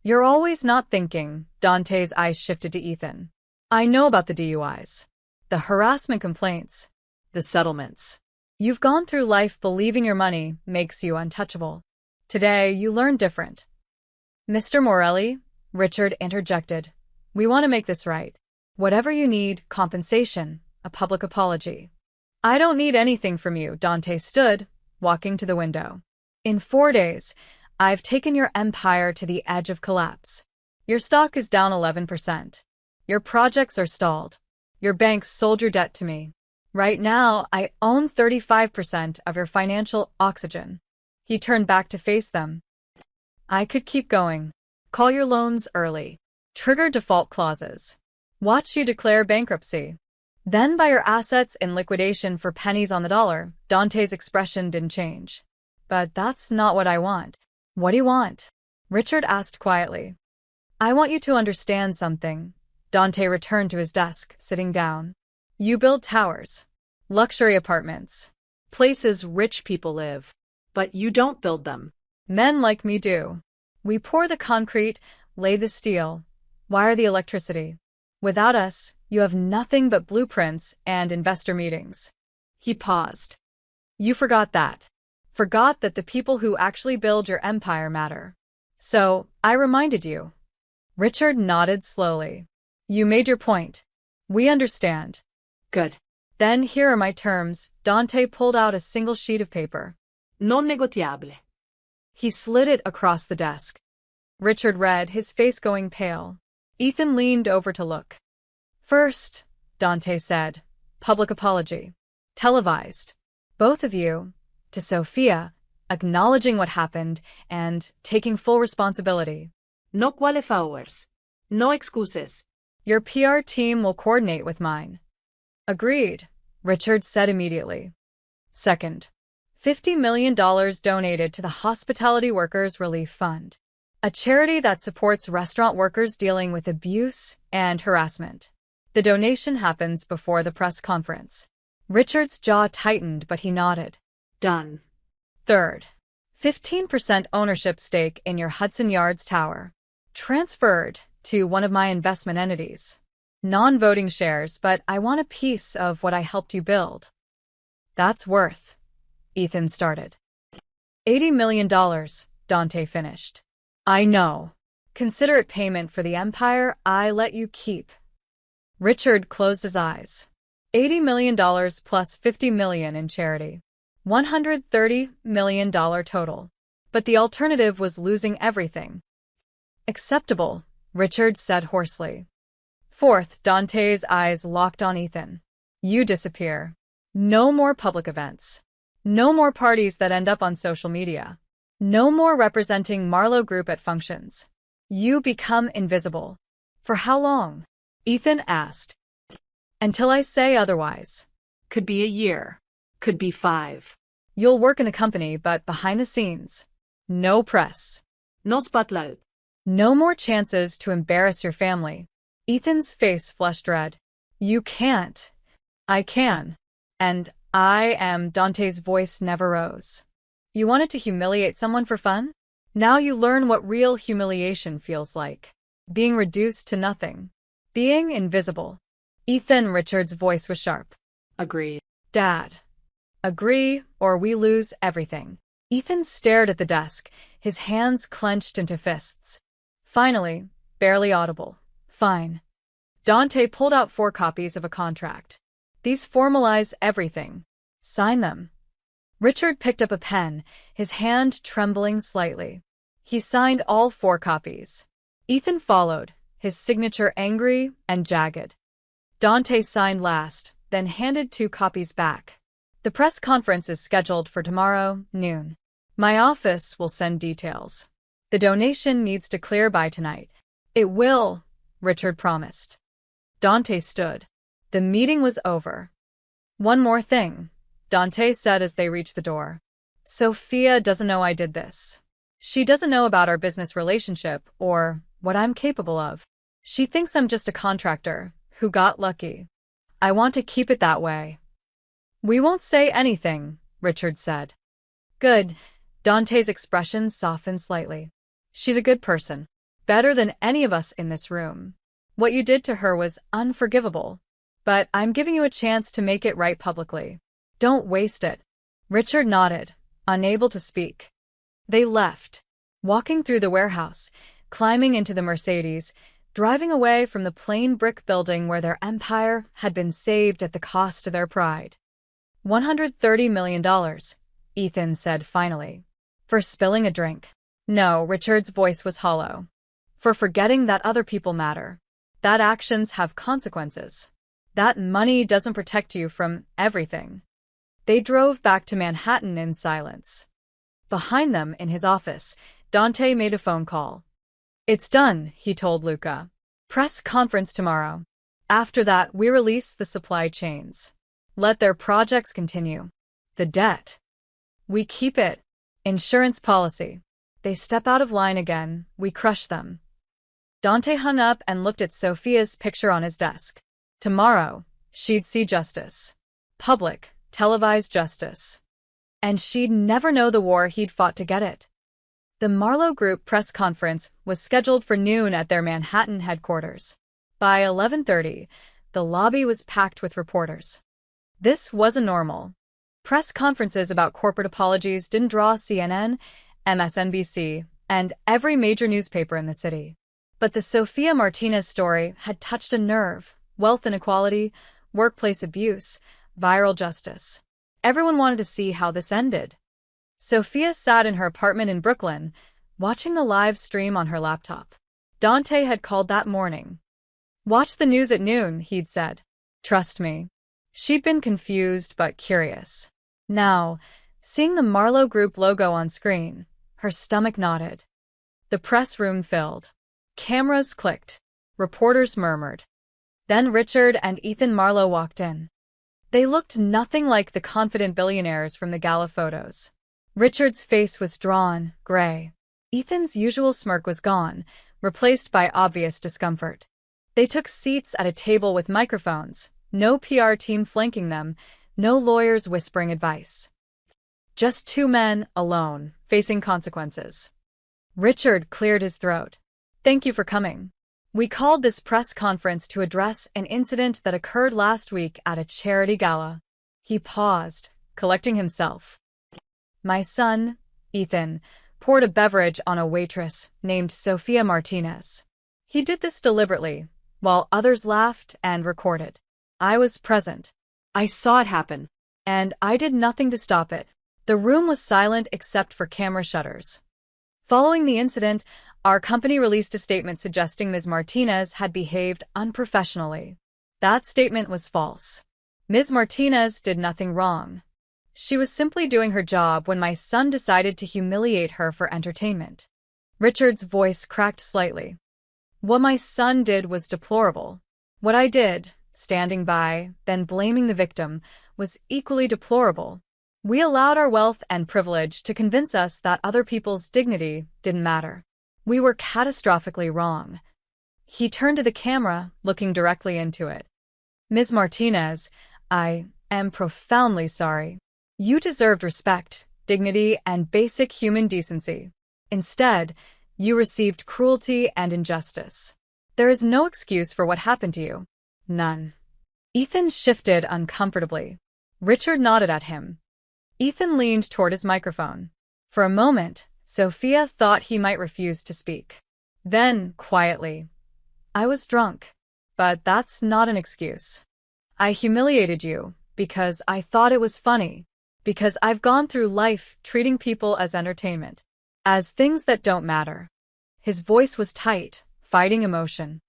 You're always not thinking. Dante's eyes shifted to Ethan. I know about the DUIs. The harassment complaints. The settlements. You've gone through life believing your money makes you untouchable. Today, you learn different. Mr. Morelli, Richard interjected. We want to make this right. Whatever you need, compensation, a public apology. I don't need anything from you. Dante stood, walking to the window. In 4 days, I've taken your empire to the edge of collapse. Your stock is down 11%. Your projects are stalled. Your banks sold your debt to me. Right now, I own 35% of your financial oxygen. He turned back to face them. I could keep going. Call your loans early. Trigger default clauses. Watch you declare bankruptcy. Then buy your assets in liquidation for pennies on the dollar. Dante's expression didn't change. But that's not what I want. What do you want? Richard asked quietly. I want you to understand something. Dante returned to his desk, sitting down. You build towers, luxury apartments, places rich people live, but you don't build them. Men like me do. We pour the concrete, lay the steel, wire the electricity. Without us, you have nothing but blueprints and investor meetings. He paused. You forgot that. Forgot that the people who actually build your empire matter. So, I reminded you. Richard nodded slowly. You made your point. We understand. Good. Then here are my terms. Dante pulled out a single sheet of paper. Non negotiable. He slid it across the desk. Richard read, his face going pale. Ethan leaned over to look. First, Dante said, public apology. Televised. Both of you, to Sophia, acknowledging what happened and taking full responsibility. No qualifiers. No excuses. Your PR team will coordinate with mine. Agreed, Richard said immediately. Second, $50 million donated to the Hospitality Workers Relief Fund, a charity that supports restaurant workers dealing with abuse and harassment. The donation happens before the press conference. Richard's jaw tightened, but he nodded. Done. Third, 15% ownership stake in your Hudson Yards tower, transferred to one of my investment entities. Non-voting shares, but I want a piece of what I helped you build. That's worth, Ethan started. $80 million, Dante finished. I know. Consider it payment for the empire I let you keep. Richard closed his eyes. $80 million plus $50 million in charity. $130 million total. But the alternative was losing everything. Acceptable, Richard said hoarsely. Fourth, Dante's eyes locked on Ethan. You disappear. No more public events. No more parties that end up on social media. No more representing Marlowe Group at functions. You become invisible. For how long? Ethan asked. Until I say otherwise. Could be a year. Could be 5. You'll work in the company, but behind the scenes. No press. No spotlight. No more chances to embarrass your family. Ethan's face flushed red. You can't. I can. And I am. Dante's voice never rose. You wanted to humiliate someone for fun? Now you learn what real humiliation feels like. Being reduced to nothing. Being invisible. Ethan, Richard's voice was sharp. Agree. Dad. Agree, or we lose everything. Ethan stared at the desk, his hands clenched into fists. Finally, barely audible. Fine. Dante pulled out 4 copies of a contract. These formalize everything. Sign them. Richard picked up a pen, his hand trembling slightly. He signed all 4 copies. Ethan followed, his signature angry and jagged. Dante signed last, then handed 2 copies back. The press conference is scheduled for tomorrow, noon. My office will send details. The donation needs to clear by tonight. It will, Richard promised. Dante stood. The meeting was over. One more thing, Dante said as they reached the door. Sophia doesn't know I did this. She doesn't know about our business relationship or what I'm capable of. She thinks I'm just a contractor who got lucky. I want to keep it that way. We won't say anything, Richard said. Good. Dante's expression softened slightly. She's a good person. Better than any of us in this room. What you did to her was unforgivable. But I'm giving you a chance to make it right publicly. Don't waste it. Richard nodded, unable to speak. They left, walking through the warehouse, climbing into the Mercedes, driving away from the plain brick building where their empire had been saved at the cost of their pride. $130 million, Ethan said finally. For spilling a drink. No, Richard's voice was hollow. For forgetting that other people matter. That actions have consequences. That money doesn't protect you from everything. They drove back to Manhattan in silence. Behind them, in his office, Dante made a phone call. It's done, he told Luca. Press conference tomorrow. After that, we release the supply chains. Let their projects continue. The debt. We keep it. Insurance policy. They step out of line again, we crush them. Dante hung up and looked at Sophia's picture on his desk. Tomorrow, she'd see justice. Public, televised justice. And she'd never know the war he'd fought to get it. The Marlowe Group press conference was scheduled for noon at their Manhattan headquarters. By 11:30, the lobby was packed with reporters. This wasn't normal. Press conferences about corporate apologies didn't draw CNN, MSNBC, and every major newspaper in the city. But the Sophia Martinez story had touched a nerve. Wealth inequality, workplace abuse, viral justice. Everyone wanted to see how this ended. Sophia sat in her apartment in Brooklyn, watching the live stream on her laptop. Dante had called that morning. Watch the news at noon, he'd said. Trust me. She'd been confused but curious. Now, seeing the Marlowe Group logo on screen, her stomach knotted. The press room filled. Cameras clicked. Reporters murmured. Then Richard and Ethan Marlowe walked in. They looked nothing like the confident billionaires from the gala photos. Richard's face was drawn, gray. Ethan's usual smirk was gone, replaced by obvious discomfort. They took seats at a table with microphones, no PR team flanking them, no lawyers whispering advice. Just two men, alone, facing consequences. Richard cleared his throat. Thank you for coming. We called this press conference to address an incident that occurred last week at a charity gala. He paused, collecting himself. My son, Ethan, poured a beverage on a waitress named Sophia Martinez. He did this deliberately, while others laughed and recorded. I was present. I saw it happen. And I did nothing to stop it. The room was silent except for camera shutters. Following the incident, our company released a statement suggesting Ms. Martinez had behaved unprofessionally. That statement was false. Ms. Martinez did nothing wrong. She was simply doing her job when my son decided to humiliate her for entertainment. Richard's voice cracked slightly. What my son did was deplorable. What I did, standing by, then blaming the victim, was equally deplorable. We allowed our wealth and privilege to convince us that other people's dignity didn't matter. We were catastrophically wrong. He turned to the camera, looking directly into it. Ms. Martinez, I am profoundly sorry. You deserved respect, dignity, and basic human decency. Instead, you received cruelty and injustice. There is no excuse for what happened to you. None. Ethan shifted uncomfortably. Richard nodded at him. Ethan leaned toward his microphone. For a moment, Sophia thought he might refuse to speak. Then, quietly, I was drunk. But that's not an excuse. I humiliated you because I thought it was funny. Because I've gone through life treating people as entertainment. As things that don't matter. His voice was tight, fighting emotion.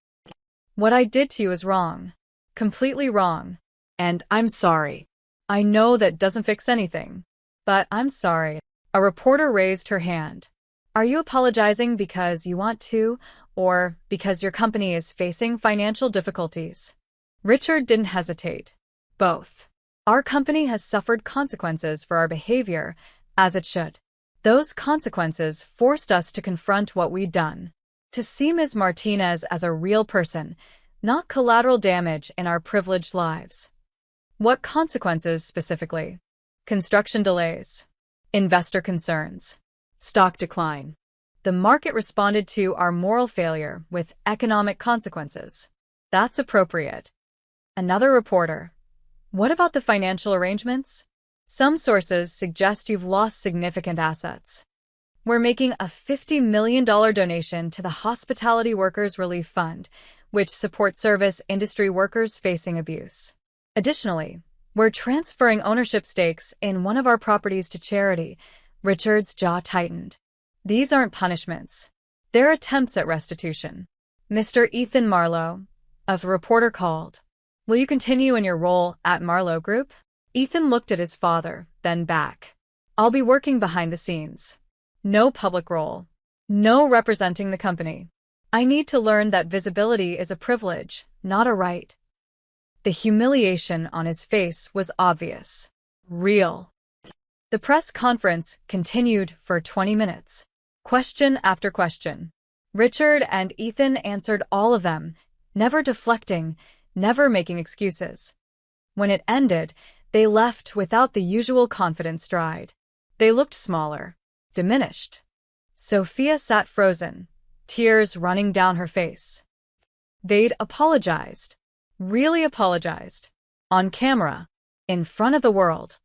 What I did to you is wrong. Completely wrong. And I'm sorry. I know that doesn't fix anything. But I'm sorry. A reporter raised her hand. Are you apologizing because you want to, or because your company is facing financial difficulties? Richard didn't hesitate. Both. Our company has suffered consequences for our behavior As it should. Those consequences forced us to confront what we'd done. To see Ms. Martinez as a real person, not collateral damage in our privileged lives. What consequences specifically? Construction delays. Investor concerns. Stock decline. The market responded to our moral failure with economic consequences. That's appropriate. Another reporter. What about the financial arrangements? Some sources suggest you've lost significant assets. We're making a $50 million donation to the Hospitality Workers Relief Fund, which supports service industry workers facing abuse. Additionally, we're transferring ownership stakes in one of our properties to charity. Richard's jaw tightened. These aren't punishments. They're attempts at restitution. Mr. Ethan Marlowe, a reporter called. Will you continue in your role at Marlowe Group? Ethan looked at his father, then back. I'll be working behind the scenes. No public role. No representing the company. I need to learn that visibility is a privilege, not a right. The humiliation on his face was obvious. Real. The press conference continued for 20 minutes. Question after question. Richard and Ethan answered all of them, never deflecting, never making excuses. When it ended, they left without the usual confident stride. They looked smaller, diminished. Sophia sat frozen, tears running down her face. They'd apologized. Really apologized. On camera. In front of the world.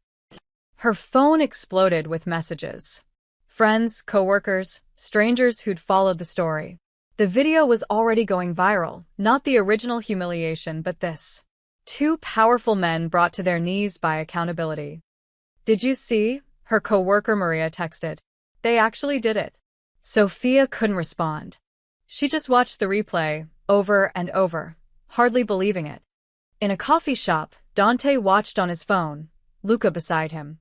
Her phone exploded with messages. Friends, coworkers, strangers who'd followed the story. The video was already going viral, not the original humiliation but this. Two powerful men brought to their knees by accountability. Did you see? Her coworker Maria texted. They actually did it. Sophia couldn't respond. She just watched the replay, over and over, hardly believing it. In a coffee shop, Dante watched on his phone, Luca beside him.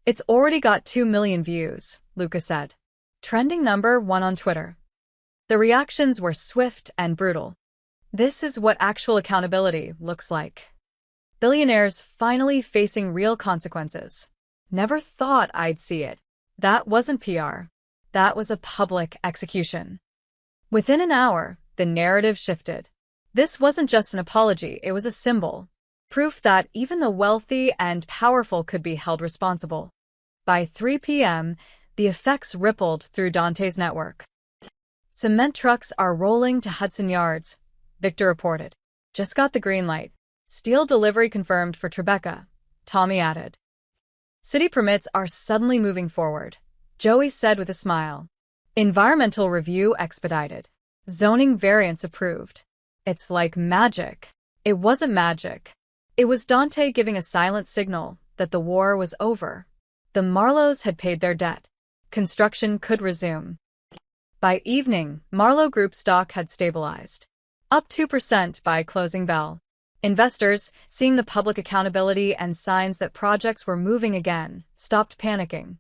It's already got 2 million views, Luca said. Trending #1 on Twitter. The reactions were swift and brutal. This is what actual accountability looks like. Billionaires finally facing real consequences. Never thought I'd see it. That wasn't PR. That was a public execution. Within an hour, the narrative shifted. This wasn't just an apology, it was a symbol. Proof that even the wealthy and powerful could be held responsible. By 3 p.m., the effects rippled through Dante's network. Cement trucks are rolling to Hudson Yards, Victor reported. Just got the green light. Steel delivery confirmed for Tribeca, Tommy added. City permits are suddenly moving forward, Joey said with a smile. Environmental review expedited. Zoning variance approved. It's like magic. It wasn't magic. It was Dante giving a silent signal that the war was over. The Marlowes had paid their debt. Construction could resume. By evening, Marlowe Group stock had stabilized. Up 2% by closing bell. Investors, seeing the public accountability and signs that projects were moving again, stopped panicking.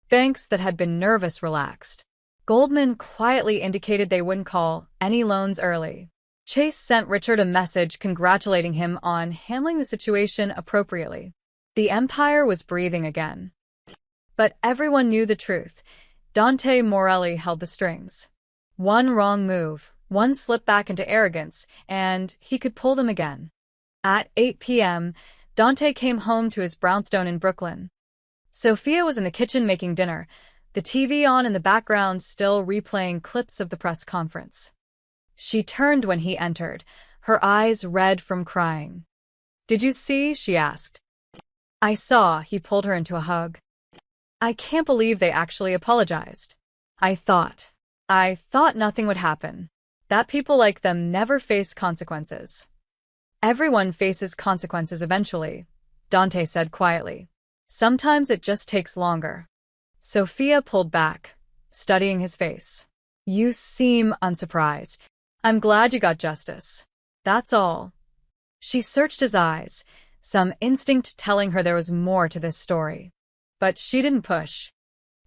Banks that had been nervous relaxed. Goldman quietly indicated they wouldn't call any loans early. Chase sent Richard a message congratulating him on handling the situation appropriately. The empire was breathing again. But everyone knew the truth. Dante Morelli held the strings. One wrong move, one slip back into arrogance, and he could pull them again. At 8 p.m., Dante came home to his brownstone in Brooklyn. Sophia was in the kitchen making dinner, the TV on in the background still replaying clips of the press conference. She turned when he entered, her eyes red from crying. Did you see? She asked. I saw. He pulled her into a hug. I can't believe they actually apologized. I thought nothing would happen. That people like them never face consequences. Everyone faces consequences eventually, Dante said quietly. Sometimes it just takes longer. Sophia pulled back, studying his face. You seem unsurprised. I'm glad you got justice. That's all. She searched his eyes, some instinct telling her there was more to this story. But she didn't push.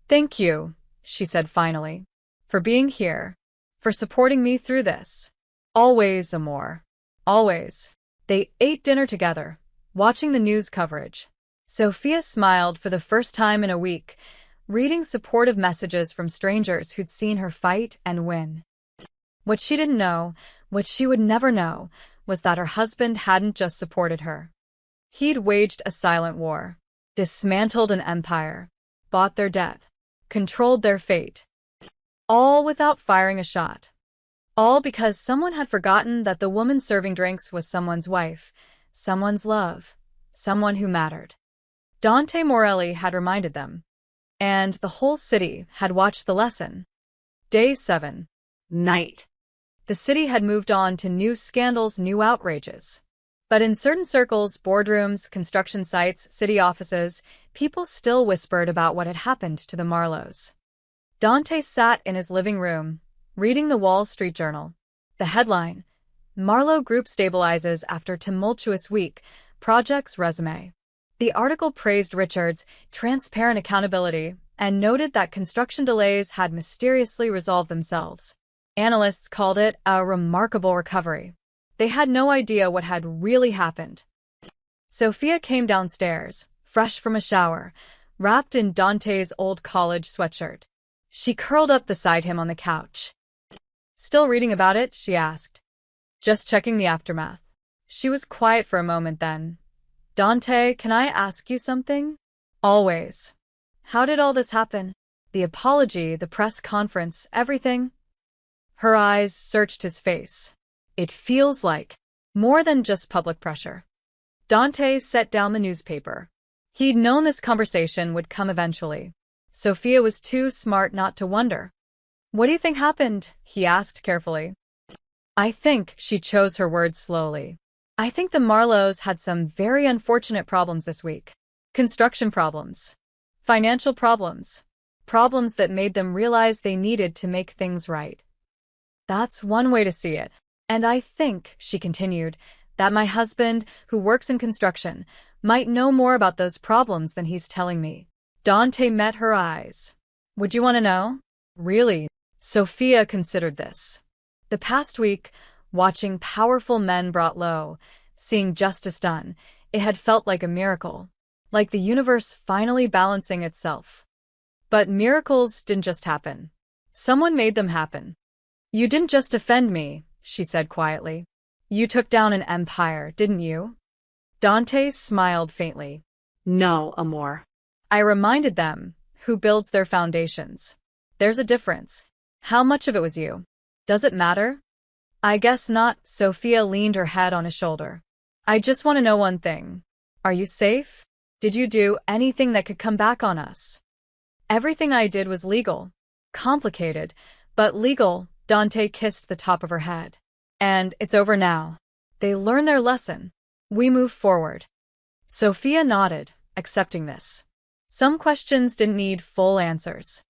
Thank you, she said finally, for being here, for supporting me through this. Always, Amor. Always. They ate dinner together, watching the news coverage. Sophia smiled for the first time in a week, reading supportive messages from strangers who'd seen her fight and win. What she didn't know, what she would never know, was that her husband hadn't just supported her. He'd waged a silent war, dismantled an empire, bought their debt, controlled their fate, all without firing a shot. All because someone had forgotten that the woman serving drinks was someone's wife, someone's love, someone who mattered. Dante Morelli had reminded them, and the whole city had watched the lesson. Day 7. Night. The city had moved on to new scandals, new outrages. But in certain circles, boardrooms, construction sites, city offices, people still whispered about what had happened to the Marlows. Dante sat in his living room, reading the Wall Street Journal. The headline, Marlowe Group Stabilizes After Tumultuous Week, Project's Resume. The article praised Richard's transparent accountability and noted that construction delays had mysteriously resolved themselves. Analysts called it a remarkable recovery. They had no idea what had really happened. Sophia came downstairs, fresh from a shower, wrapped in Dante's old college sweatshirt. She curled up beside him on the couch. "Still reading about it?" she asked. "Just checking the aftermath." She was quiet for a moment then. "Dante, can I ask you something?" "Always." "How did all this happen? The apology, the press conference, everything?" Her eyes searched his face. "It feels like more than just public pressure." Dante set down the newspaper. He'd known this conversation would come eventually. Sophia was too smart not to wonder. "What do you think happened?" he asked carefully. "I think," she chose her words slowly, "I think the Marlows had some very unfortunate problems this week. Construction problems. Financial problems. Problems that made them realize they needed to make things right. That's one way to see it. And I think," she continued, "that my husband, who works in construction, might know more about those problems than he's telling me." Dante met her eyes. "Would you want to know?" "Really?" Sophia considered this. The past week, watching powerful men brought low, seeing justice done, it had felt like a miracle, like the universe finally balancing itself. But miracles didn't just happen. Someone made them happen. "You didn't just offend me," she said quietly. "You took down an empire, didn't you?" Dante smiled faintly. "No, amor." "I reminded them who builds their foundations. There's a difference. How much of it was you? Does it matter?" "I guess not." Sophia leaned her head on his shoulder. "I just want to know one thing. Are you safe? Did you do anything that could come back on us?" "Everything I did was legal. Complicated, but legal." Dante kissed the top of her head. "And it's over now. They learned their lesson. We move forward." Sophia nodded, accepting this. Some questions didn't need full answers.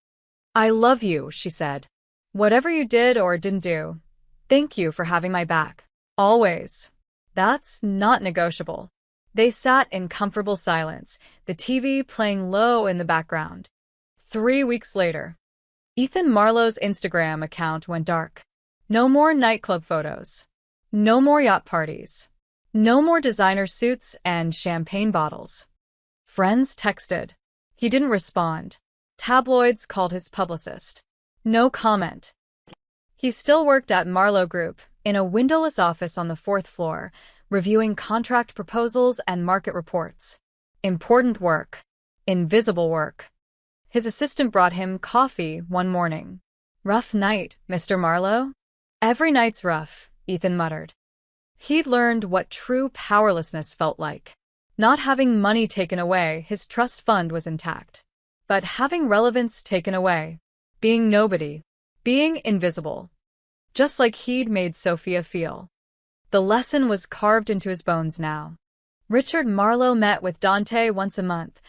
"I love you," she said. "Whatever you did or didn't do, thank you for having my back. Always." "That's not negotiable." They sat in comfortable silence, the TV playing low in the background. 3 weeks later, Ethan Marlowe's Instagram account went dark. No more nightclub photos. No more yacht parties. No more designer suits and champagne bottles. Friends texted. He didn't respond. Tabloids called his publicist. No comment. He still worked at Marlowe Group, in a windowless office on the 4th floor, reviewing contract proposals and market reports. Important work. Invisible work. His assistant brought him coffee one morning. "Rough night, Mr. Marlowe?" "Every night's rough," Ethan muttered. He'd learned what true powerlessness felt like. Not having money taken away, his trust fund was intact. But having relevance taken away. Being nobody. Being invisible. Just like he'd made Sophia feel. The lesson was carved into his bones now. Richard Marlowe met with Dante once a month,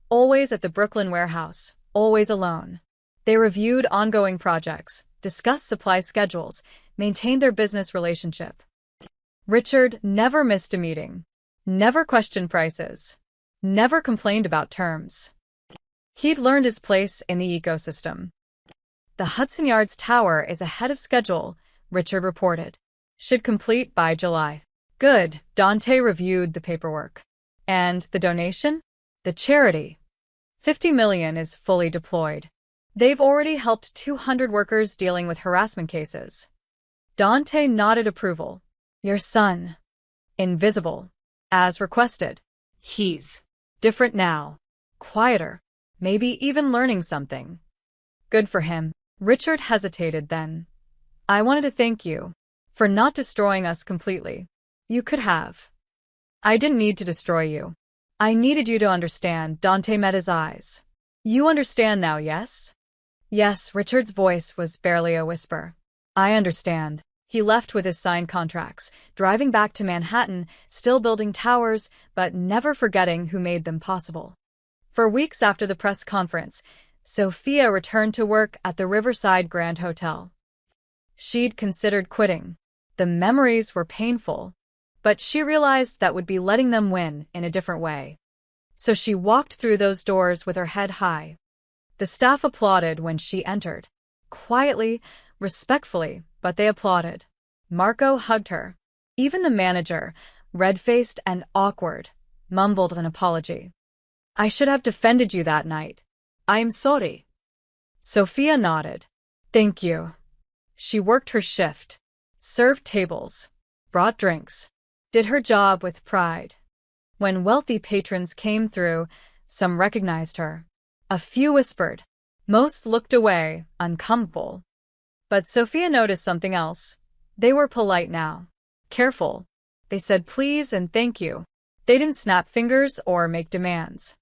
always at the Brooklyn warehouse, always alone. They reviewed ongoing projects, discussed supply schedules, maintained their business relationship. Richard never missed a meeting. Never questioned prices. Never complained about terms. He'd learned his place in the ecosystem. "The Hudson Yards Tower is ahead of schedule," Richard reported. "Should complete by July." "Good." Dante reviewed the paperwork. "And the donation?" The charity. 50 million is fully deployed. They've already helped 200 workers dealing with harassment cases. Dante nodded approval. Your son. Invisible. As requested. He's Different now. Quieter. Maybe even learning something. Good for him. Richard hesitated then. I wanted to thank you for not destroying us completely. You could have. I didn't need to destroy you. I needed you to understand. Dante met his eyes. You understand now, yes? Yes, Richard's voice was barely a whisper. I understand. He left with his signed contracts, driving back to Manhattan, still building towers, but never forgetting who made them possible. For weeks after the press conference, Sophia returned to work at the Riverside Grand Hotel. She'd considered quitting. The memories were painful, but she realized that would be letting them win in a different way. So she walked through those doors with her head high. The staff applauded when she entered. Quietly, respectfully, but they applauded. Marco hugged her. Even the manager, red-faced and awkward, mumbled an apology. I should have defended you that night. I'm sorry. Sophia nodded. Thank you. She worked her shift, served tables, brought drinks, did her job with pride. When wealthy patrons came through, some recognized her. A few whispered. Most looked away, uncomfortable. But Sophia noticed something else. They were polite now. Careful. They said please and thank you. They didn't snap fingers or make demands.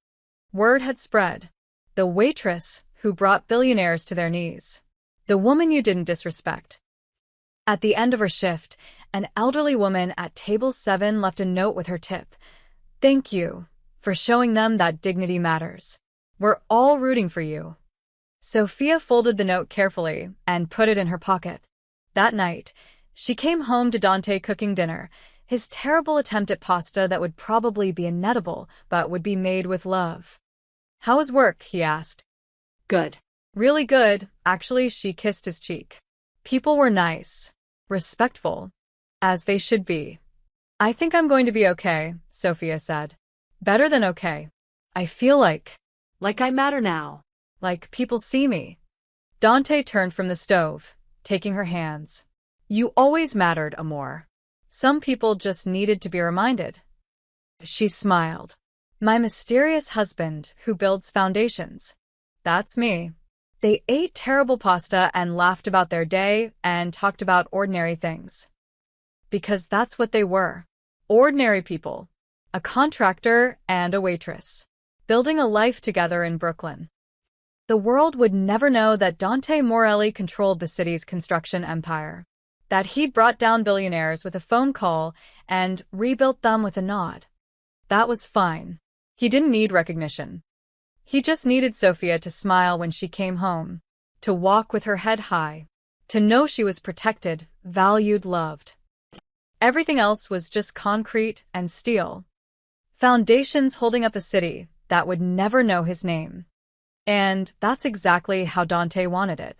Word had spread. The waitress who brought billionaires to their knees. The woman you didn't disrespect. At the end of her shift, an elderly woman at table 7 left a note with her tip. Thank you for showing them that dignity matters. We're all rooting for you. Sophia folded the note carefully and put it in her pocket. That night, she came home to Dante cooking dinner, his terrible attempt at pasta that would probably be inedible but would be made with love. How was work? He asked. good. Really good. Actually, she kissed his cheek. People were nice, respectful, as they should be. I think I'm going to be okay, Sophia said. Better than okay. I feel like I matter now. people see me. Dante turned from the stove, taking her hands. You always mattered, Amor. Some people just needed to be reminded. She smiled. My mysterious husband who builds foundations. That's me. They ate terrible pasta and laughed about their day and talked about ordinary things. Because that's what they were. Ordinary people. A contractor and a waitress. Building a life together in Brooklyn. The world would never know that Dante Morelli controlled the city's construction empire. That he'd brought down billionaires with a phone call and rebuilt them with a nod. That was fine. He didn't need recognition. He just needed Sophia to smile when she came home, to walk with her head high, to know she was protected, valued, loved. Everything else was just concrete and steel. Foundations holding up a city that would never know his name. And that's exactly how Dante wanted it.